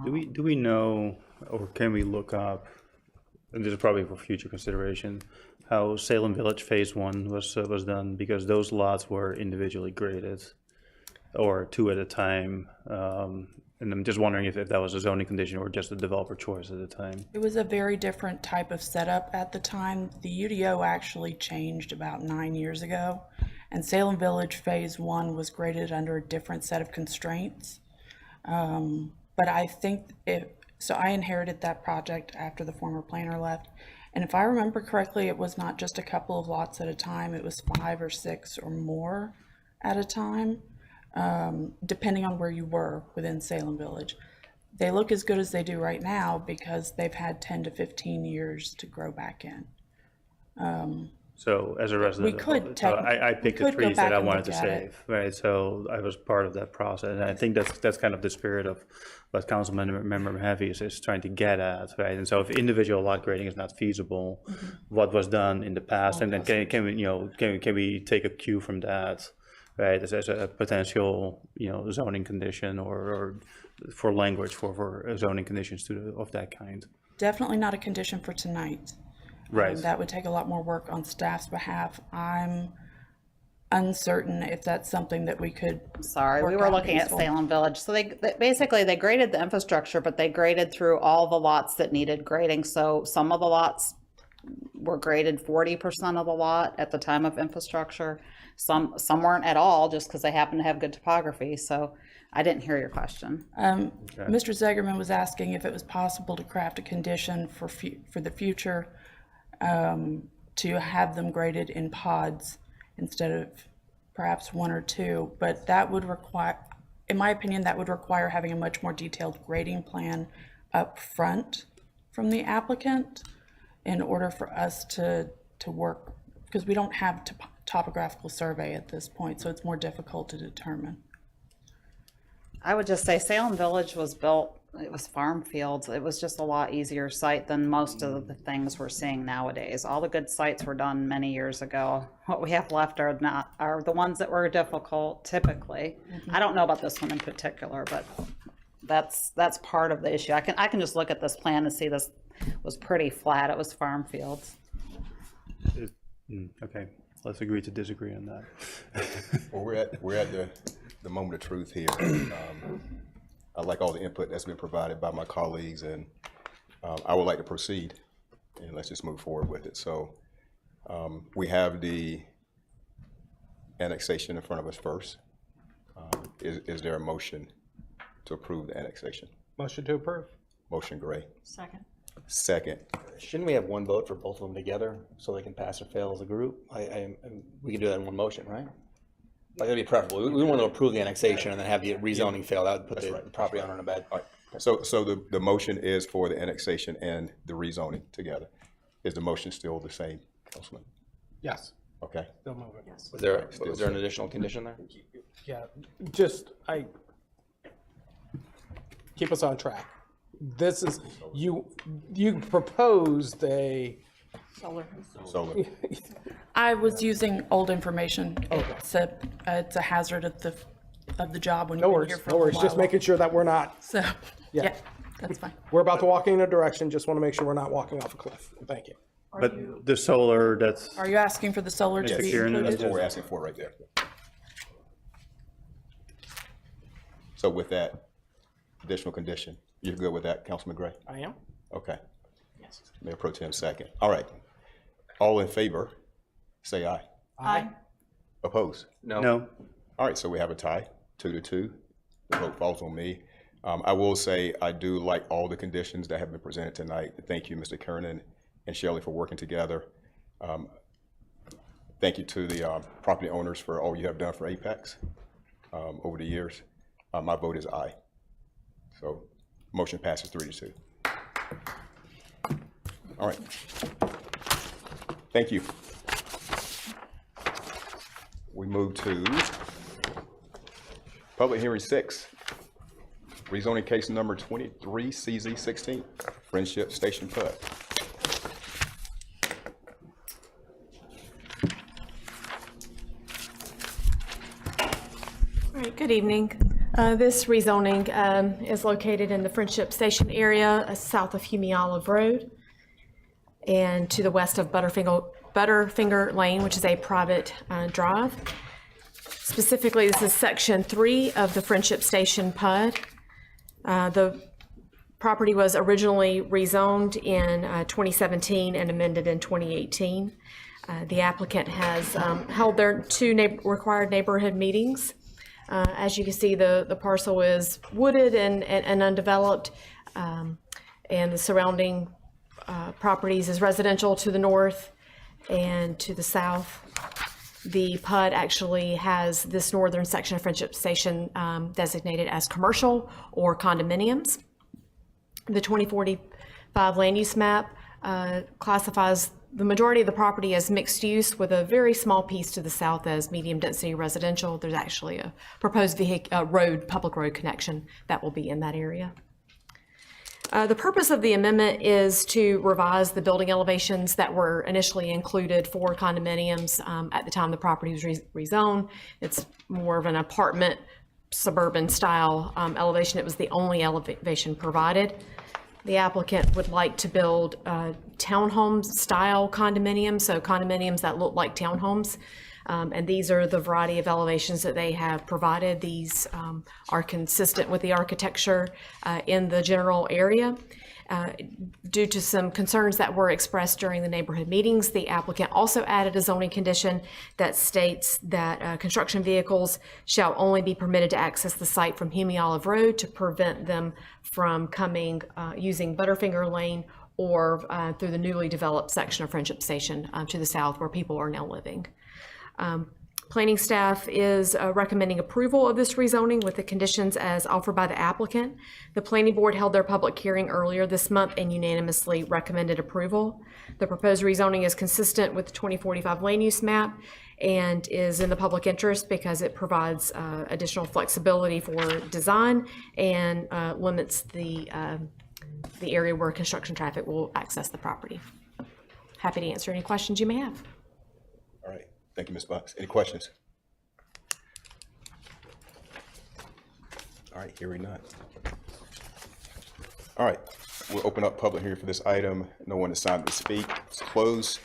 Do we know, or can we look up, and this is probably for future consideration, how Salem Village Phase 1 was done? Because those lots were individually graded, or 2 at a time. And I'm just wondering if that was a zoning condition or just a developer choice at the time. It was a very different type of setup at the time. The UDO actually changed about 9 years ago, and Salem Village Phase 1 was graded under a different set of constraints. But I think so I inherited that project after the former planner left. And if I remember correctly, it was not just a couple of lots at a time, it was 5 or 6 or more at a time, depending on where you were within Salem Village. They look as good as they do right now because they've had 10 to 15 years to grow back in. So as a resident, I picked the trees that I wanted to save, right? So I was part of that process, and I think that's kind of the spirit of what Councilmember Mahaffey is trying to get at, right? And so if individual lot grading is not feasible, what was done in the past, and then can we take a cue from that, right? As a potential zoning condition or for language for zoning conditions of that kind. Definitely not a condition for tonight. Right. That would take a lot more work on staff's behalf. I'm uncertain if that's something that we could. Sorry, we work were out looking at peaceful. Salem Village. So they basically graded the infrastructure, but they graded through all the lots that needed grading. So some of the lots were graded 40% of the lot at the time of infrastructure. Some weren't at all, just because they happen to have good topography. So I didn't hear your question. Mr. Zegerman was asking if it was possible to craft a condition for the future to have them graded in pods instead of perhaps one or two, but that would require, in my opinion, that would require having a much more detailed grading plan up front from the applicant in order for us to work, because we don't have topographical survey at this point, so it's more difficult to determine. I would just say Salem Village was built, it was farm fields. It was just a lot easier site than most of the things we're seeing nowadays. All the good sites were done many years ago. What we have left are the ones that were difficult typically. I don't know about this one in particular, but that's part of the issue. I can just look at this plan and see this was pretty flat. It was farm fields. Okay, let's agree to disagree on that. Well, we're at the moment of truth here. I like all the input that's been provided by my colleagues, and I would like to proceed, and let's just move forward with it. So we have the annexation in front of us first. Is there a motion to approve the annexation? Motion to approve. Motion, Gray. Second. Second. Shouldn't we have one vote for both of them together so they can pass or fail as a group? We can do that in one motion, right? Like, that'd be preferable. We want to approve the annexation and then have the rezoning fail. That would put the property owner in a bad. All right. So the motion is for the annexation and the rezoning together. Is the motion still the same, Councilman? Yes. Okay. Still moving. Was there an additional condition there? Yeah, just, keep us on track. This is, you proposed a. Solar. I was using old information. It's a hazard of the job when you've been here for a No worries, while. just making sure that we're not. So, yeah, that's fine. We're about to walk in a direction, just want to make sure we're not walking off a cliff. Thank you. But the solar, that's. Are you asking for the solar to Mr. be Kieran, included? That's what we're asking for right there. So with that additional condition, you're good with that, Councilman Gray? I am. Okay. Yes. Mayor Pro Tem second. All right. All in favor, say aye. Aye. Opposed? No. All right, so we have a tie, 2-2. The vote falls on me. I will say I do like all the conditions that have been presented tonight. Thank you, Mr. Kernan and Shelley, for working together. Thank you to the property owners for all you have done for Apex over the years. My vote is aye. So motion passes 3-2. All right. Thank you. We move to public hearing 6, rezoning case number 23 CZ 16, Friendship Station PUD. All right, good evening. This rezoning is located in the Friendship Station area south of Hume Olive Road and to the west of Butterfinger Lane, which is a private drive. Specifically, this is section 3 of the Friendship Station PUD. The property was originally rezoned in 2017 and amended in 2018. The applicant has held their 2 required neighborhood meetings. As you can see, the parcel is wooded and undeveloped, and the surrounding properties is residential to the north and to the south. The PUD actually has this northern section of Friendship Station designated as commercial or condominiums. The 2045 land use map classifies the majority of the property as mixed use with a very small piece to the south as medium density residential. There's actually a proposed public road connection that will be in that area. The purpose of the amendment is to revise the building elevations that were initially included for condominiums at the time the property was rezoned. It's more of an apartment suburban style elevation. It was the only elevation provided. The applicant would like to build townhome style condominiums, so condominiums that look like townhomes. And these are the variety of elevations that they have provided. These are consistent with the architecture in the general area. Due to some concerns that were expressed during the neighborhood meetings, the applicant also added a zoning condition that states that construction vehicles shall only be permitted to access the site from Hume Olive Road to prevent them from using Butterfinger Lane or through the newly developed section of Friendship Station to the south where people are now living. Planning staff is recommending approval of this rezoning with the conditions as offered by the applicant. The planning board held their public hearing earlier this month and unanimously recommended approval. The proposed rezoning is consistent with the 2045 land use map and is in the public interest because it provides additional flexibility for design and limits the area where construction traffic will access the property. Happy to answer any questions you may have. All right, thank you, Ms. Box. Any questions? All right, hearing none. All right, we'll open up public hearing for this item. No one has signed to speak. It's closed.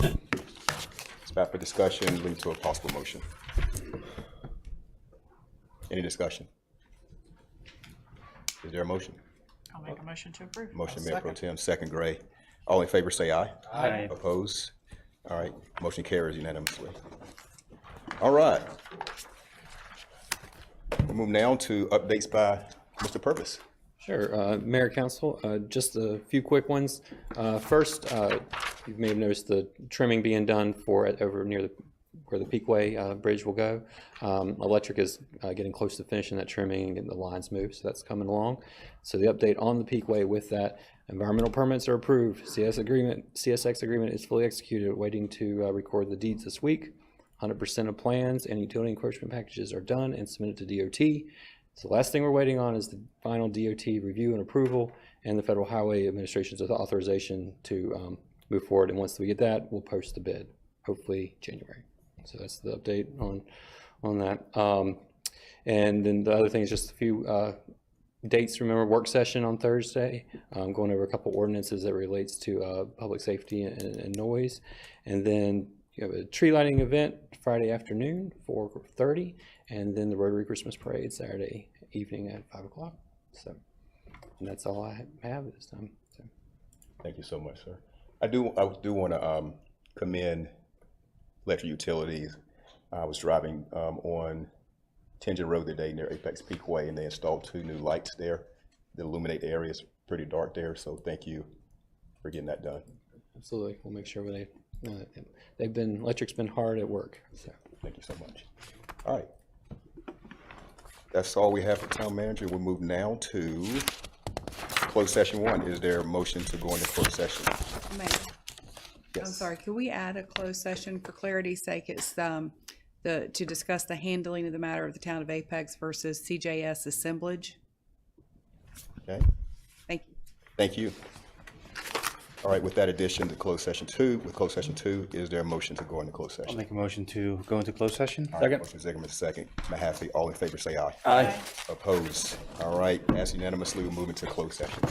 It's back for discussion, lead to a possible motion. Any discussion? Is there a motion? I'll make a motion to approve. Motion, Mayor Pro Tem, second Gray. All in favor, say aye. Aye. Opposed? All right, motion carries unanimously. All right. We'll move now to updates by Mr. Purvis. Sure, Mayor, Council, just a few quick ones. First, you may have noticed the trimming being done for it over near where the Peakway Bridge will go. Electric is getting close to finishing that trimming and getting the lines moved, so that's coming along. So the update on the Peakway with that, environmental permits are approved. CSX agreement is fully executed, waiting to record the deeds this week. 100% of plans and utility encroachment packages are done and submitted to DOT. So the last thing we're waiting on is the final DOT review and approval and the Federal Highway Administration's authorization to move forward. And once we get that, we'll post the bid, hopefully January. So that's the update on that. And then the other thing is just a few dates. Remember, work session on Thursday, going over a couple ordinances that relates to public safety and noise. And then you have a tree lighting event Friday afternoon, 4:30, and then the Rotary Christmas Parade Saturday evening at 5 o'clock. So, and that's all I have this time. So. Thank you so much, sir. I do want to commend electric utilities. I was driving on Tangent Road today near Apex Peakway, and they installed 2 new lights there that illuminate the area. It's pretty dark there, so thank you for getting that done. Absolutely, we'll make sure electric's been hard at work. So. Thank you so much. All right. That's all we have for town manager. We'll move now to closed session 1. Is there a motion to go into closed session? Mayor, I'm sorry, could we add a closed session for clarity's sake? It's to discuss the handling of the matter of the town of Apex versus CJS assemblage. Okay. Thank you. Thank you. All right, with that addition to closed session 2, is there a motion to go into closed session? I'll make a motion to go into closed session. All right, motion second, Mr. Second. Mahaffey, all in favor, say aye. Aye. Opposed? All right, passed unanimously. We'll move into closed session.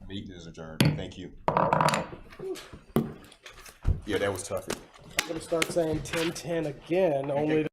Meeting is adjourned. Thank you. Yeah, that was tough. I'm gonna start saying 10-10 again, only to